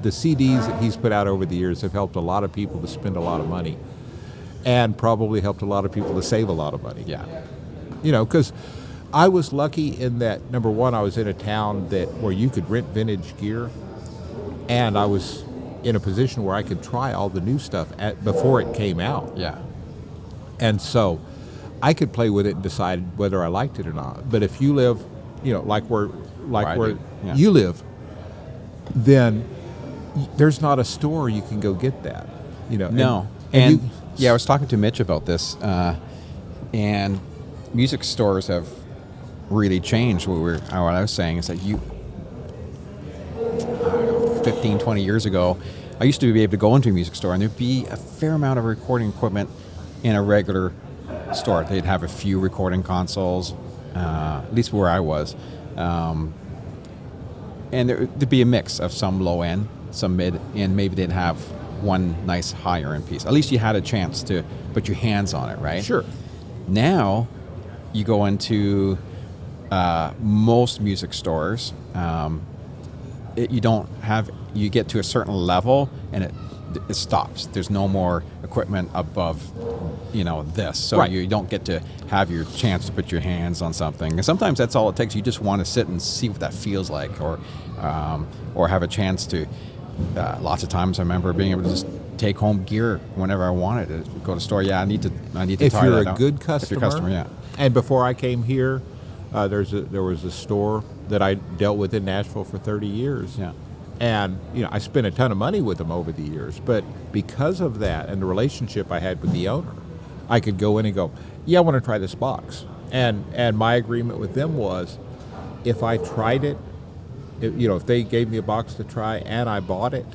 CDs that he's put out over the years have helped a lot of people to spend a lot of money, and probably helped a lot of people to save a lot of money.
Yeah.
You know, because I was lucky in that, number one, I was in a town where you could rent vintage gear, and I was in a position where I could try all the new stuff before it came out.
Yeah.
And so I could play with it and decide whether I liked it or not. But if you live, you know, like where you live, then there's not a store you can go get that. You know.
No. And I was talking to Mitch about this, and music stores have really changed. What I was saying is that 15, 20 years ago, I used to be able to go into a music store and there'd be a fair amount of recording equipment in a regular store. They'd have a few recording consoles, at least where I was. And there'd be a mix of some low end, some mid, and maybe they'd have one nice higher end piece. At least you had a chance to put your hands on it, right?
Sure.
Now, you go into most music stores, you get to a certain level and it stops. There's no more equipment above, you know, this. So you don't get to have your chance to put your hands on something. And sometimes that's all it takes. You just want to sit and see what that feels like, or have a chance to. Lots of times I remember being able to just take home gear whenever I wanted to go to the store. Yeah, I need to
if
try
you're
that
a
out.
good customer.
If you're a customer, yeah.
And before I came here, there was a store that I dealt with in Nashville for 30 years.
Yeah.
And, you know, I spent a ton of money with them over the years. But because of that and the relationship I had with the owner, I could go in and go, yeah, I want to try this box. And my agreement with them was, if I tried it, you know, if they gave me a box to try and I bought it,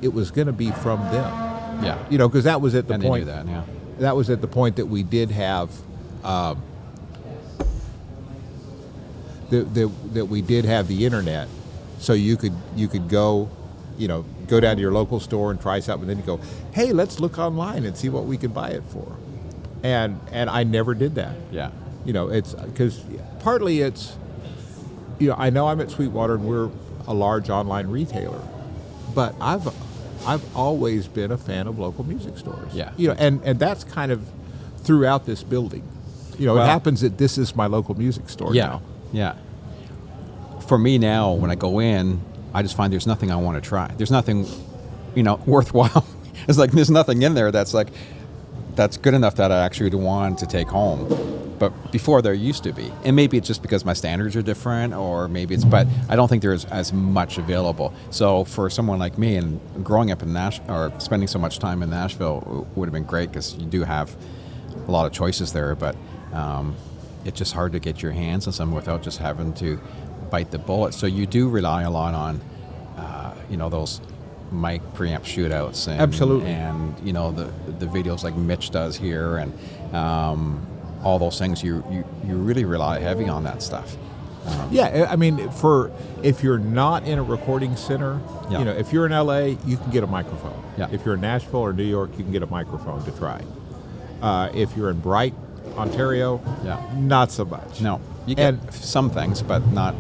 it was going to be from them.
Yeah.
You know, because that was at the
and
point.
They knew that, yeah.
That was at the point that we did have. That we did have the internet, so you could go, you know, go down to your local store and try something, and then you go, hey, let's look online and see what we can buy it for, and I never did that.
Yeah.
You know, it's because partly it's, you know, I know I'm at Sweetwater and we're a large online retailer, but I've always been a fan of local music stores.
Yeah.
You know, and that's kind of throughout this building. You know, it happens that this is my local music store now.
Yeah. For me now, when I go in, I just find there's nothing I want to try. There's nothing, you know, worthwhile. It's like there's nothing in there that's good enough that I actually want to take home. But before there used to be. And maybe it's just because my standards are different, or maybe but I don't think there's as much available. So for someone like me, and growing up in Nashville, or spending so much time in Nashville, would have been great, because you do have a lot of choices there, but it's just hard to get your hands on some without just having to bite the bullet. So you do rely a lot on, you know, those mic preamp shootouts, and
absolutely,
and you know the videos like Mitch does here, and all those things. You really rely heavy on that stuff.
Yeah, I mean, if you're not in a recording center,
Yeah.
if you're in LA, you can get a microphone.
Yeah.
If you're in Nashville or New York, you can get a microphone to try. If you're in Bright, Ontario,
Yeah.
not so much.
No, you get some things, but not.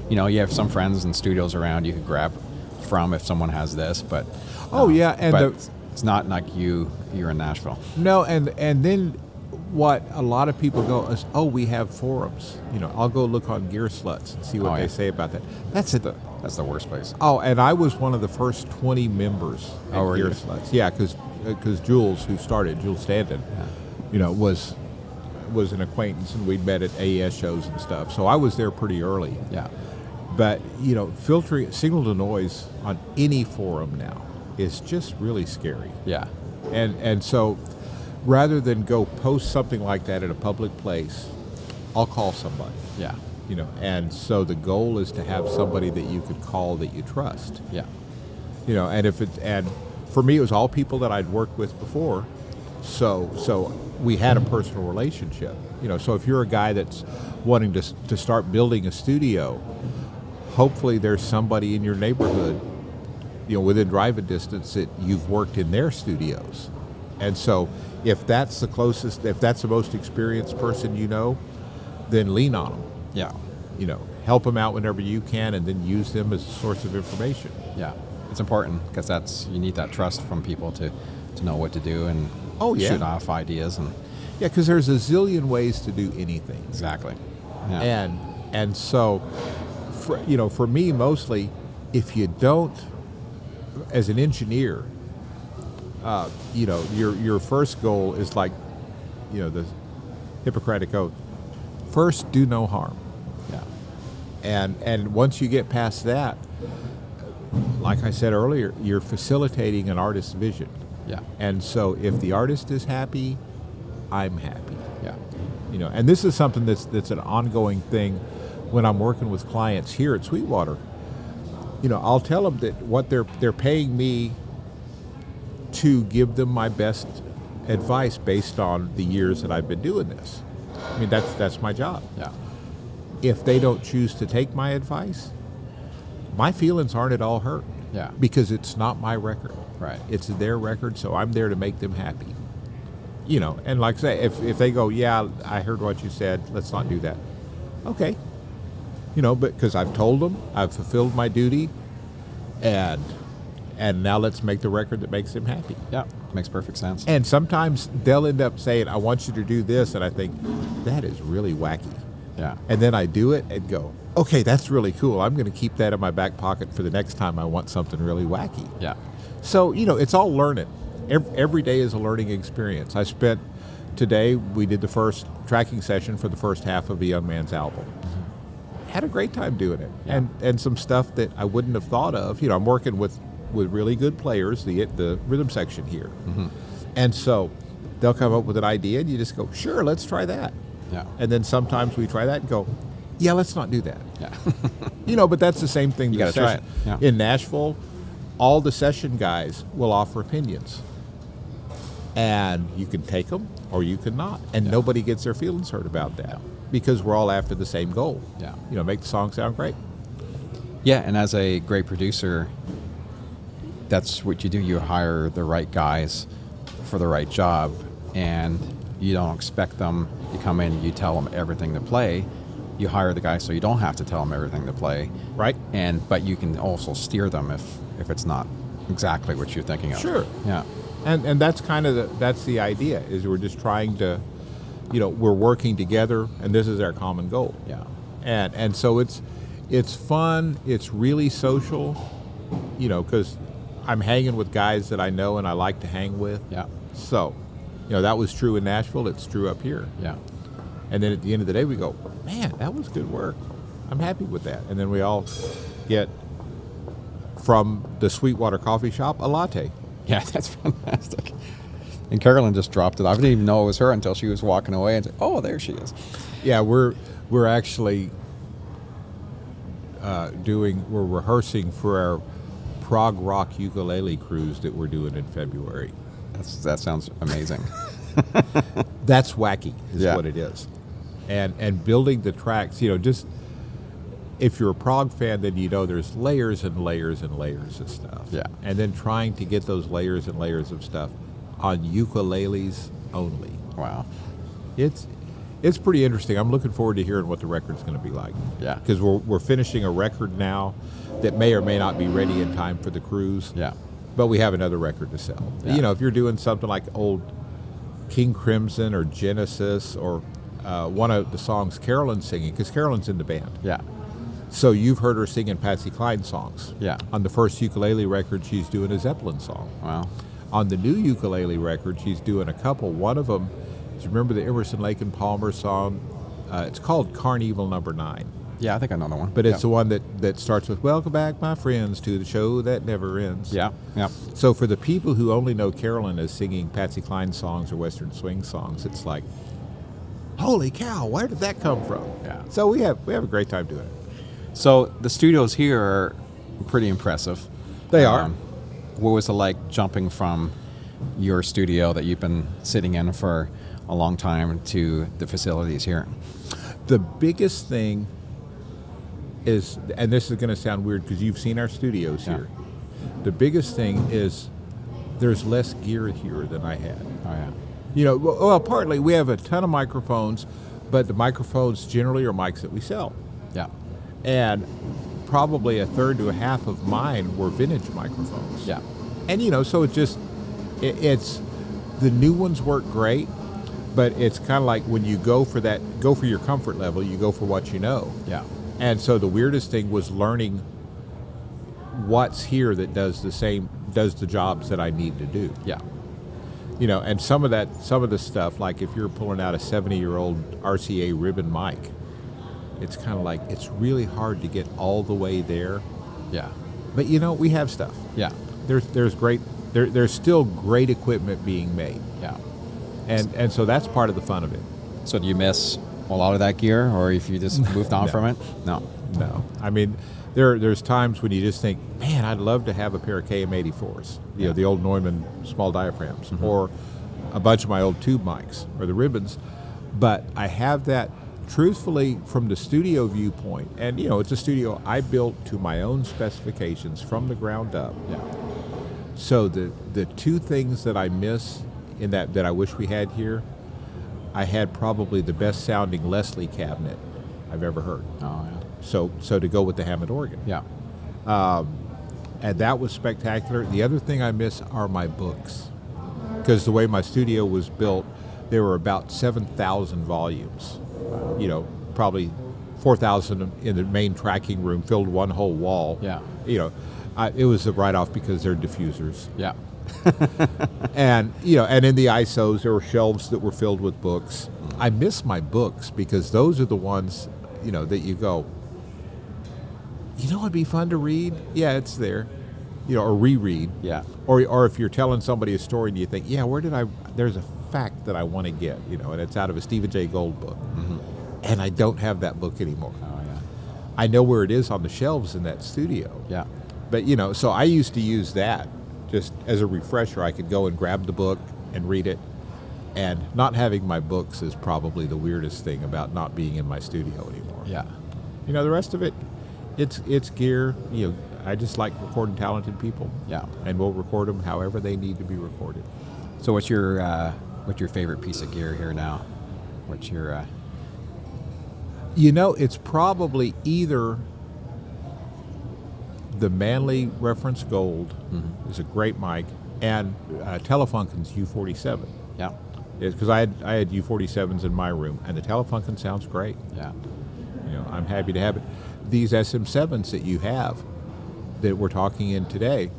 You have some friends and studios around you could grab from if someone has this, but
and
it's not like you're in Nashville.
No, and then what a lot of people go is, we have forums. I'll go look on Gear Sluts and see what they say about that. That's
the worst place.
Oh, and I was one of the first 20 members at
were
Gear
you?
Sluts. Yeah, because Jules, who started, Jules Standen, was an acquaintance, and we'd met at AES shows and stuff. So I was there pretty early.
Yeah.
But, filtering signal to noise on any forum now is just really scary.
Yeah.
And so rather than go post something like that at a public place, I'll call somebody.
Yeah.
And so the goal is to have somebody that you could call that you trust.
Yeah.
And for me, it was all people that I'd worked with before. So we had a personal relationship. So if you're a guy that's wanting to start building a studio, hopefully there's somebody in your neighborhood, within driving distance that you've worked in their studios. And so if that's the most experienced person then lean on them.
Yeah.
Help them out whenever you can, and then use them as a source of information.
Yeah. It's important because you need that trust from people to know what to do and shoot off ideas and.
Yeah, because there's a zillion ways to do anything.
Exactly. Yeah.
And so, for me mostly, if you don't, as an engineer, your first goal is like, the Hippocratic Oath. First, do no harm.
Yeah.
And once you get past that, like I said earlier, you're facilitating an artist's vision.
Yeah.
And so if the artist is happy, I'm happy.
Yeah.
And this is something that's an ongoing thing when I'm working with clients here at Sweetwater. I'll tell them that what they're paying me to give them my best advice based on the years that I've been doing this. I mean, that's my job.
Yeah.
If they don't choose to take my advice, my feelings aren't at all hurt.
Yeah.
Because it's not my record.
Right.
It's their record, so I'm there to make them happy. And like I say, if they go, yeah, I heard what you said, let's not do that. Okay. But because I've told them, I've fulfilled my duty, and now let's make the record that makes them happy.
Yeah, makes perfect sense.
And sometimes they'll end up saying, I want you to do this, and I think, that is really wacky.
Yeah.
And then I do it and go, okay, that's really cool. I'm going to keep that in my back pocket for the next time I want something really wacky.
Yeah.
So, it's all learning. Every day is a learning experience. Today, we did the first tracking session for the first half of a Young Man's album. Mm-hmm. Had a great time doing it.
Yeah.
And some stuff that I wouldn't have thought of. I'm working with really good players, the rhythm section here. Mm-hmm. And so they'll come up with an idea and you just go, sure, let's try that.
Yeah.
And then sometimes we try that and go, yeah, let's not do that.
Yeah.
But that's the same thing.
You got to try it. Yeah.
In Nashville, all the session guys will offer opinions. And you can take them or you can not. And nobody gets their feelings hurt about that because we're all after the same goal.
Yeah.
Make the song sound great.
Yeah, and as a great producer, that's what you do. You hire the right guys for the right job, and you don't expect them to come in and you tell them everything to play. You hire the guys so you don't have to tell them everything to play.
Right.
But you can also steer them if it's not exactly what you're thinking of.
Sure.
Yeah.
And that's kind of that's the idea, is we're just trying to, we're working together, and this is our common goal.
Yeah.
And so it's fun, it's really social, because I'm hanging with guys that I know and I like to hang with.
Yeah.
So, that was true in Nashville, it's true up here.
Yeah.
And then at the end of the day we go, man, that was good work. I'm happy with that. And then we all get, from the Sweetwater coffee shop, a latte.
Yeah, that's fantastic. And Carolyn just dropped it. I didn't even know it was her until she was walking away and said, oh, there she is.
Yeah, we're actually we're rehearsing for our prog rock ukulele cruise that we're doing in February.
That sounds amazing.
That's wacky, is
Yeah.
what it is. And building the tracks, just if you're a prog fan, then you know there's layers and layers and layers of stuff.
Yeah.
And then trying to get those layers and layers of stuff on ukuleles only.
Wow.
It's pretty interesting. I'm looking forward to hearing what the record's going to be like.
Yeah.
Because we're finishing a record now that may or may not be ready in time for the cruise.
Yeah.
But we have another record to sell.
Yeah.
You know, if you're doing something like old King Crimson or Genesis or one of the songs Carolyn's singing, because Carolyn's in the band.
Yeah.
So you've heard her singing Patsy Cline songs.
Yeah.
On the first ukulele record, she's doing a Zeppelin song.
Wow.
On the new ukulele record, she's doing a couple. One of them, do you remember the Emerson, Lake and Palmer song? It's called Carnival Number 9.
Yeah, I think I know that one.
But it's the one that starts with, "Welcome back, my friends, to the show that never ends."
Yeah, yeah.
So for the people who only know Carolyn as singing Patsy Cline songs or Western swing songs, it's like, holy cow, where did that come from?
Yeah.
So we have a great time doing it.
So the studios here are pretty impressive.
They are.
What was it like jumping from your studio that you've been sitting in for a long time to the facilities here?
The biggest thing is, and this is going to sound weird because you've seen our studios here, the biggest thing is there's less gear here than I had.
Oh, yeah.
You know, well, partly we have a ton of microphones, but the microphones generally are mics that we sell.
Yeah.
And probably a third to a half of mine were vintage microphones.
Yeah.
And, you know, so it's the new ones work great, but it's kind of like when you go for your comfort level, you go for what you know.
Yeah.
And so the weirdest thing was learning what's here that does the jobs that I need to do.
Yeah.
You know, and some of the stuff, like if you're pulling out a 70-year-old RCA ribbon mic, it's kind of like, it's really hard to get all the way there.
Yeah.
But, you know, we have stuff.
Yeah.
There's still great equipment being made.
Yeah.
And so that's part of the fun of it.
So do you miss a lot of that gear, or if you just moved on from it? No.
I mean, there's times when you just think, man, I'd love to have a pair of KM84s, you know, the old Neumann small diaphragms, or a bunch of my old tube mics, or the ribbons. But I have that, truthfully, from the studio viewpoint. And, you know, it's a studio I built to my own specifications from the ground up.
Yeah.
So the two things that I miss in that I wish we had here, I had probably the best sounding Leslie cabinet I've ever heard.
Oh, yeah.
So to go with the Hammond organ.
Yeah.
And that was spectacular. The other thing I miss are my books. Because the way my studio was built, there were about 7,000 volumes. You know, probably 4,000 in the main tracking room, filled one whole wall.
Yeah.
You know, it was a write-off because they're diffusers.
Yeah.
And, you know, and in the ISOs, there were shelves that were filled with books. I miss my books because those are the ones, you know, that you go, you know, it'd be fun to read. Yeah, it's there, you know, or reread.
Yeah.
Or if you're telling somebody a story and you think, yeah, there's a fact that I want to get, you know, and it's out of a Stephen Jay Gould book. Mm-hmm. And I don't have that book anymore.
Oh, yeah.
I know where it is on the shelves in that studio.
Yeah.
But, you know, so I used to use that just as a refresher. I could go and grab the book and read it. And not having my books is probably the weirdest thing about not being in my studio anymore.
Yeah.
You know, the rest of it, it's gear. You know, I just like recording talented people.
Yeah.
And we'll record them however they need to be recorded.
So what's your favorite piece of gear here now? What's your...
You know, it's probably either the Manley Reference Gold is a great mic, and Telefunken's U47.
Yeah.
Because I had U47s in my room, and the Telefunken sounds great.
Yeah.
You know, I'm happy to have it. These SM7s that you have, that we're talking in today,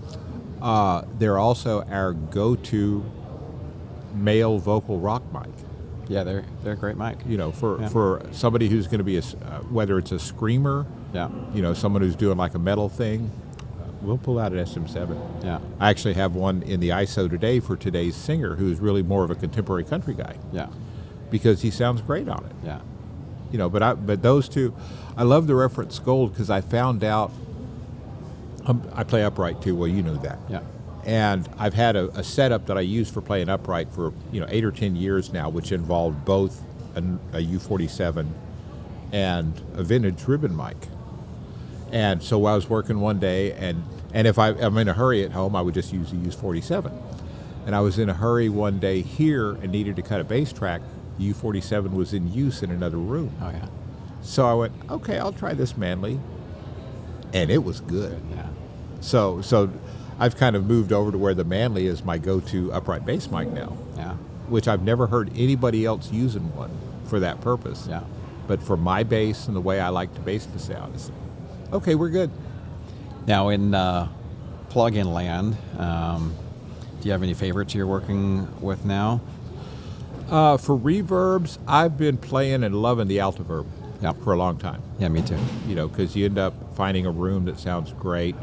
they're also our go-to male vocal rock mic.
Yeah, they're a great mic.
You know, for somebody who's going to be whether it's a screamer,
yeah,
you know, someone who's doing like a metal thing, we'll pull out an SM7.
Yeah.
I actually have one in the ISO today for today's singer, who's really more of a contemporary country guy.
Yeah.
Because he sounds great on it.
Yeah.
You know, but those two, I love the Reference Gold because I found out, I play upright too. Well, you know that.
Yeah.
And I've had a setup that I use for playing upright for 8 or 10 years now, which involved both a U47 and a vintage ribbon mic. And so I was working one day, and if I'm in a hurry at home, I would just usually use 47. And I was in a hurry one day here and needed to cut a bass track. U47 was in use in another room.
Oh, yeah.
So I went, okay, I'll try this Manley. And it was good.
Yeah.
So I've kind of moved over to where the Manley is my go-to upright bass mic now.
Yeah.
Which I've never heard anybody else using one for that purpose.
Yeah.
But for my bass and the way I like the bass to sound, it's okay, we're good.
Now, in plug-in land, do you have any favorites you're working with now?
For reverbs, I've been playing and loving the Altiverb for a long time.
Yeah, me too.
Because you end up finding a room that sounds great.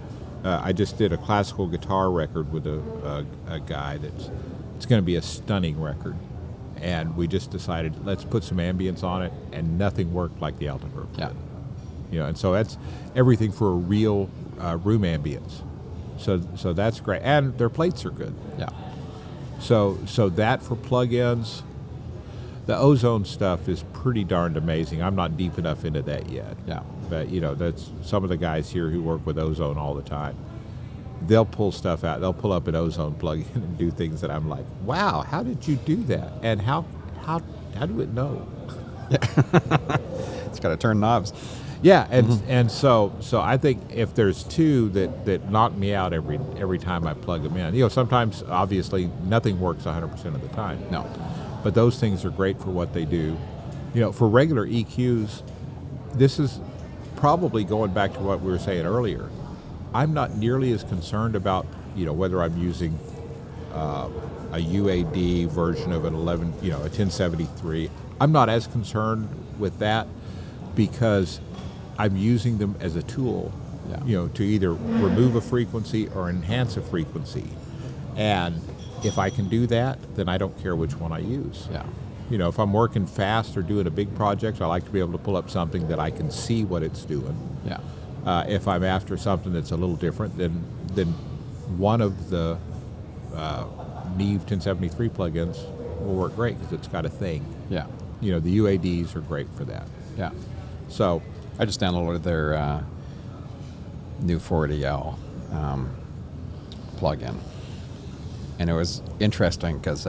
I just did a classical guitar record with a guy it's going to be a stunning record. And we just decided, let's put some ambience on it, and nothing worked like the Altiverb.
Yeah.
And so that's everything for a real room ambience. So that's great. And their plates are good.
Yeah.
So that for plug-ins, the Ozone stuff is pretty darned amazing. I'm not deep enough into that yet.
Yeah.
But, that's some of the guys here who work with Ozone all the time. They'll pull stuff out. They'll pull up an Ozone plug-in and do things that I'm like, wow, how did you do that? And how do it know?
It's got to turn knobs.
Yeah, and so I think if there's two that knock me out every time I plug them in, sometimes obviously nothing works 100% of the time.
No.
But those things are great for what they do. For regular EQs, this is probably going back to what we were saying earlier. I'm not nearly as concerned about, whether I'm using a UAD version of an 1073. I'm not as concerned with that because I'm using them as a tool, to either remove a frequency or enhance a frequency. And if I can do that, then I don't care which one I use.
Yeah.
If I'm working fast or doing a big project, I like to be able to pull up something that I can see what it's doing.
Yeah.
If I'm after something that's a little different, then one of the Neve 1073 plugins will work great because it's got a thing.
Yeah.
The UADs are great for that.
Yeah.
So
I just downloaded their new 40L plugin, and it was interesting because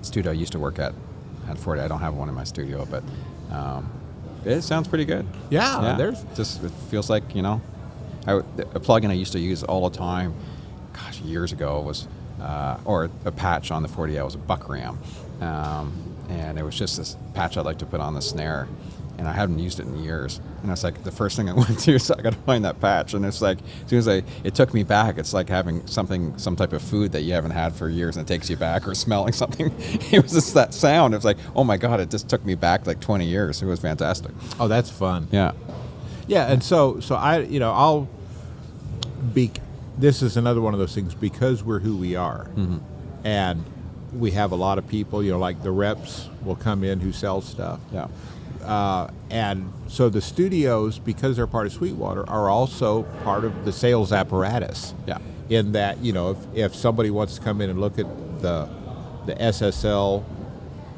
studio I used to work at 40. I don't have one in my studio, but it sounds pretty good.
Yeah.
It feels like a plugin I used to use all the time. Gosh, years ago was or a patch on the 40L was a buck ram, and it was just this patch I'd like to put on the snare. And I haven't used it in years. And it's like the first thing I went to is I got to find that patch. And it's like, as soon as it took me back, it's like having some type of food that you haven't had for years and it takes you back, or smelling something. It was just that sound. It was like, oh my God, it just took me back like 20 years. It was fantastic.
Oh, that's fun.
Yeah.
Yeah. And so I, I'll be, this is another one of those things because we're who we are. Mm-hmm. And we have a lot of people, like the reps will come in who sell stuff.
Yeah.
And so the studios, because they're part of Sweetwater, are also part of the sales apparatus.
Yeah.
In that, if somebody wants to come in and look at the SSL,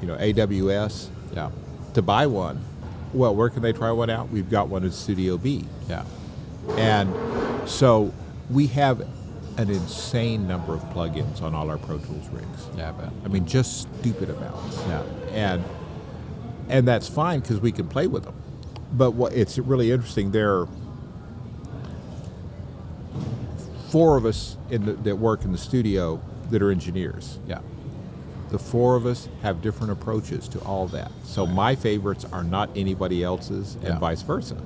AWS, to buy one, well, where can they try one out? We've got one in Studio B.
Yeah.
And so we have an insane number of plugins on all our Pro Tools rigs.
Yeah, I bet.
I mean, just stupid amounts.
Yeah.
And that's fine because we can play with them. But it's really interesting. There are 4 of us that work in the studio that are engineers.
Yeah.
The 4 of us have different approaches to all that. So my favorites are not anybody else's, and vice versa.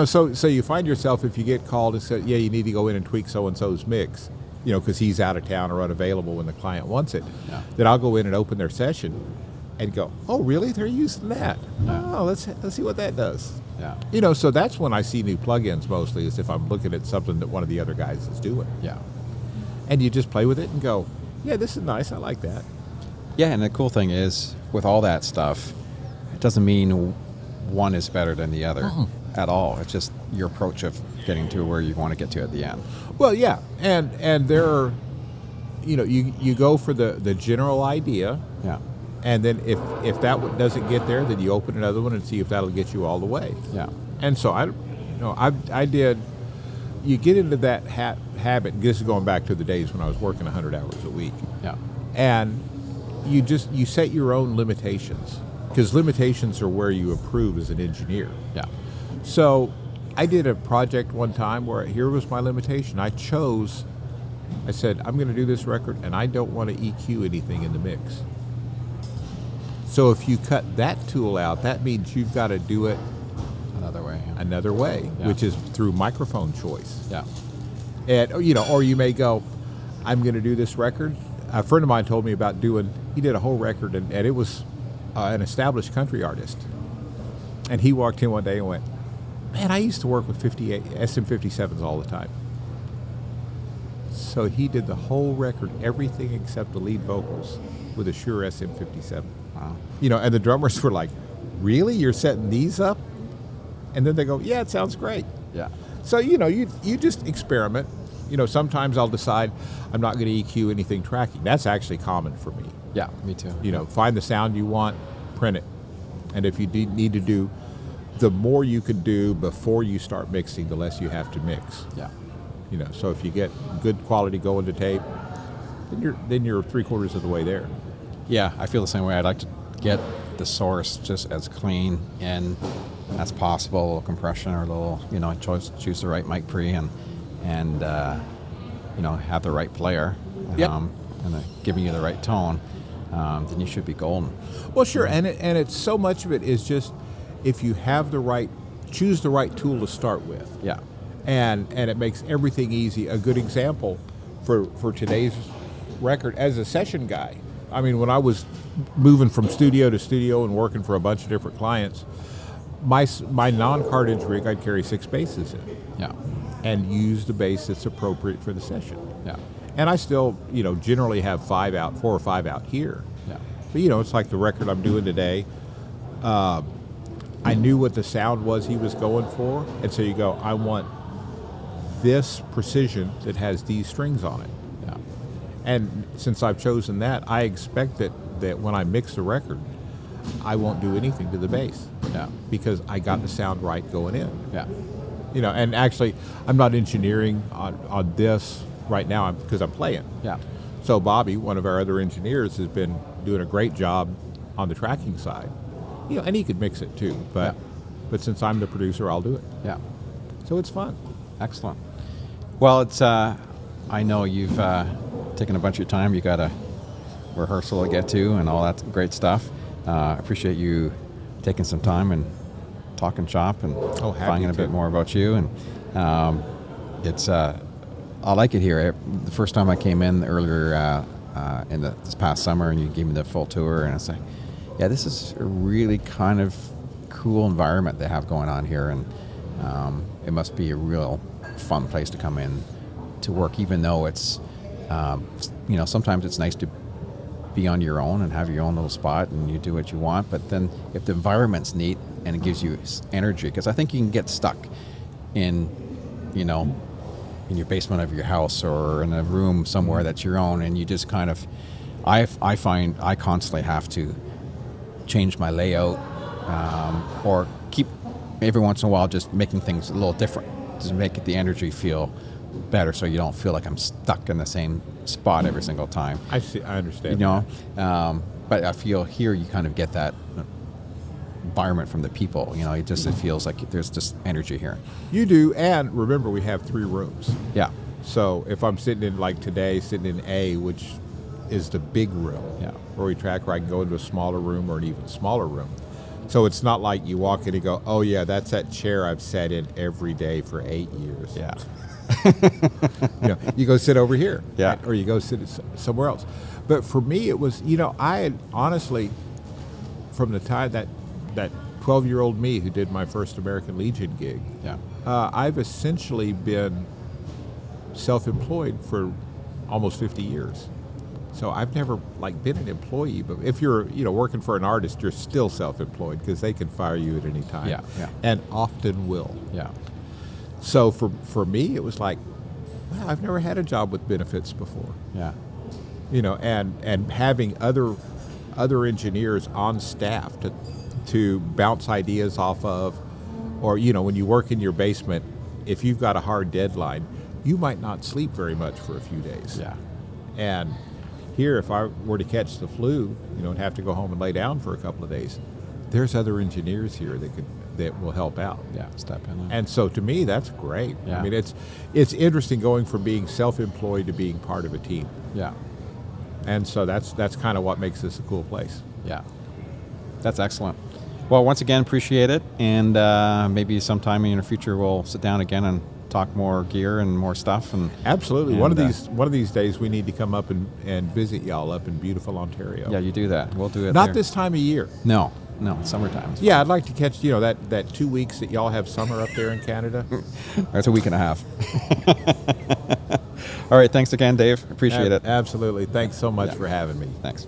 So you find yourself, if you get called and said, you need to go in and tweak so-and-so's mix, because he's out of town or unavailable when the client wants it, then I'll go in and open their session and go, oh, really? They're using that? Oh, let's see what that does.
Yeah.
So that's when I see new plugins mostly, is if I'm looking at something that one of the other guys is doing.
Yeah.
And you just play with it and go, yeah, this is nice. I like that.
Yeah, and the cool thing is, with all that stuff, it doesn't mean one is better than the other at all. It's just your approach of getting to where you want to get to at the end.
Well, yeah, and there are, you go for the general idea.
Yeah.
And then if that one doesn't get there, then you open another one and see if that'll get you all the way.
Yeah.
And so No, I did. You get into that habit. This is going back to the days when I was working 100 hours a week.
Yeah.
And you set your own limitations, because limitations are where you improve as an engineer.
Yeah.
So I did a project one time where here was my limitation. I said, I'm going to do this record, and I don't want to EQ anything in the mix. So if you cut that tool out, that means you've got to do it another way,
Yeah.
which is through microphone choice.
Yeah.
And or you may go, I'm going to do this record. A friend of mine told me about he did a whole record, and it was an established country artist. And he walked in one day and went, man, I used to work with SM57s all the time. So he did the whole record, everything except the lead vocals, with a Shure SM57.
Wow.
And the drummers were like, really? You're setting these up? And then they go, yeah, it sounds great.
Yeah.
So, you just experiment. Sometimes I'll decide I'm not going to EQ anything tracking. That's actually common for me.
Yeah, me too.
Find the sound you want, print it. And if you need to do, the more you can do before you start mixing, the less you have to mix.
Yeah.
So if you get good quality going to tape, then you're 3/4 of the way there.
Yeah, I feel the same way. I'd like to get the source just as clean and as possible, a little compression or a little, choose the right mic pre and have the right player.
Yep.
And giving you the right tone, then you should be golden.
Well, sure, and it's so much of it is just if you have choose the right tool to start with.
Yeah.
And it makes everything easy. A good example for today's record, as a session guy, I mean, when I was moving from studio to studio and working for a bunch of different clients, my non-cartridge rig, I'd carry 6 basses in.
Yeah.
And use the bass that's appropriate for the session.
Yeah.
And I still, generally have 4 or 5 out here.
Yeah.
But, it's like the record I'm doing today. I knew what the sound was he was going for, and so you go, I want this precision that has these strings on it.
Yeah.
And since I've chosen that, I expect that when I mix the record, I won't do anything to the bass.
Yeah.
Because I got the sound right going in.
Yeah.
And actually, I'm not engineering on this right now because I'm playing.
Yeah.
So Bobby, one of our other engineers, has been doing a great job on the tracking side. And he could mix it too, but since I'm the producer, I'll do it.
Yeah.
So it's fun.
Excellent. Well, it's I know you've taken a bunch of your time. You got a rehearsal to get to and all that great stuff. I appreciate you taking some time and talking shop and finding a bit more about you. And it's I like it here. The first time I came in earlier in this past summer, and you gave me the full tour, and it's like, yeah, this is a really kind of cool environment they have going on here, and it must be a real fun place to come in to work, even though it's, sometimes it's nice to be on your own and have your own little spot and you do what you want. But then if the environment's neat and it gives you energy, because I think you can get stuck in your basement of your house or in a room somewhere that's your own, and you just kind of, I find I constantly have to change my layout or keep every once in a while just making things a little different to make the energy feel better, so you don't feel like I'm stuck in the same spot every single time.
I see. I understand.
But I feel here you kind of get that environment from the people. It feels like there's just energy here.
You do, and remember we have 3 rooms.
Yeah.
So if I'm sitting in, like today, sitting in A, which is the big room, where we track, where I can go into a smaller room or an even smaller room. So it's not like you walk in and go, oh yeah, that's that chair I've sat in every day for 8 years.
Yeah.
You go sit over here,
yeah,
right? Or you go sit somewhere else. But for me, it was, I had honestly, from the time that 12-year-old me who did my first American Legion gig, I've essentially been self-employed for almost 50 years. So I've never been an employee. But if you're working for an artist, you're still self-employed because they can fire you at any time, and often will.
Yeah.
So for me, it was like, wow, I've never had a job with benefits before.
Yeah.
And having other engineers on staff to bounce ideas off of, or when you work in your basement, if you've got a hard deadline, you might not sleep very much for a few days.
Yeah.
And here, if I were to catch the flu, and have to go home and lay down for a couple of days, there's other engineers here that will help out.
Yeah, step in.
And so to me, that's great.
Yeah.
I mean, it's interesting going from being self-employed to being part of a team.
Yeah.
And so that's kind of what makes this a cool place.
Yeah. That's excellent. Well, once again, appreciate it, and maybe sometime in the future we'll sit down again and talk more gear and more stuff. And
absolutely,
and,
one of these days we need to come up and visit y'all up in beautiful Ontario.
Yeah, you do that. We'll do it.
Not
there.
This time of year.
No, it's summertime.
Yeah, I'd like to catch that 2 weeks that y'all have summer up there in Canada.
That's a week and a half. All right, thanks again, Dave. Appreciate it.
Absolutely. Thanks so much for having me.
Thanks.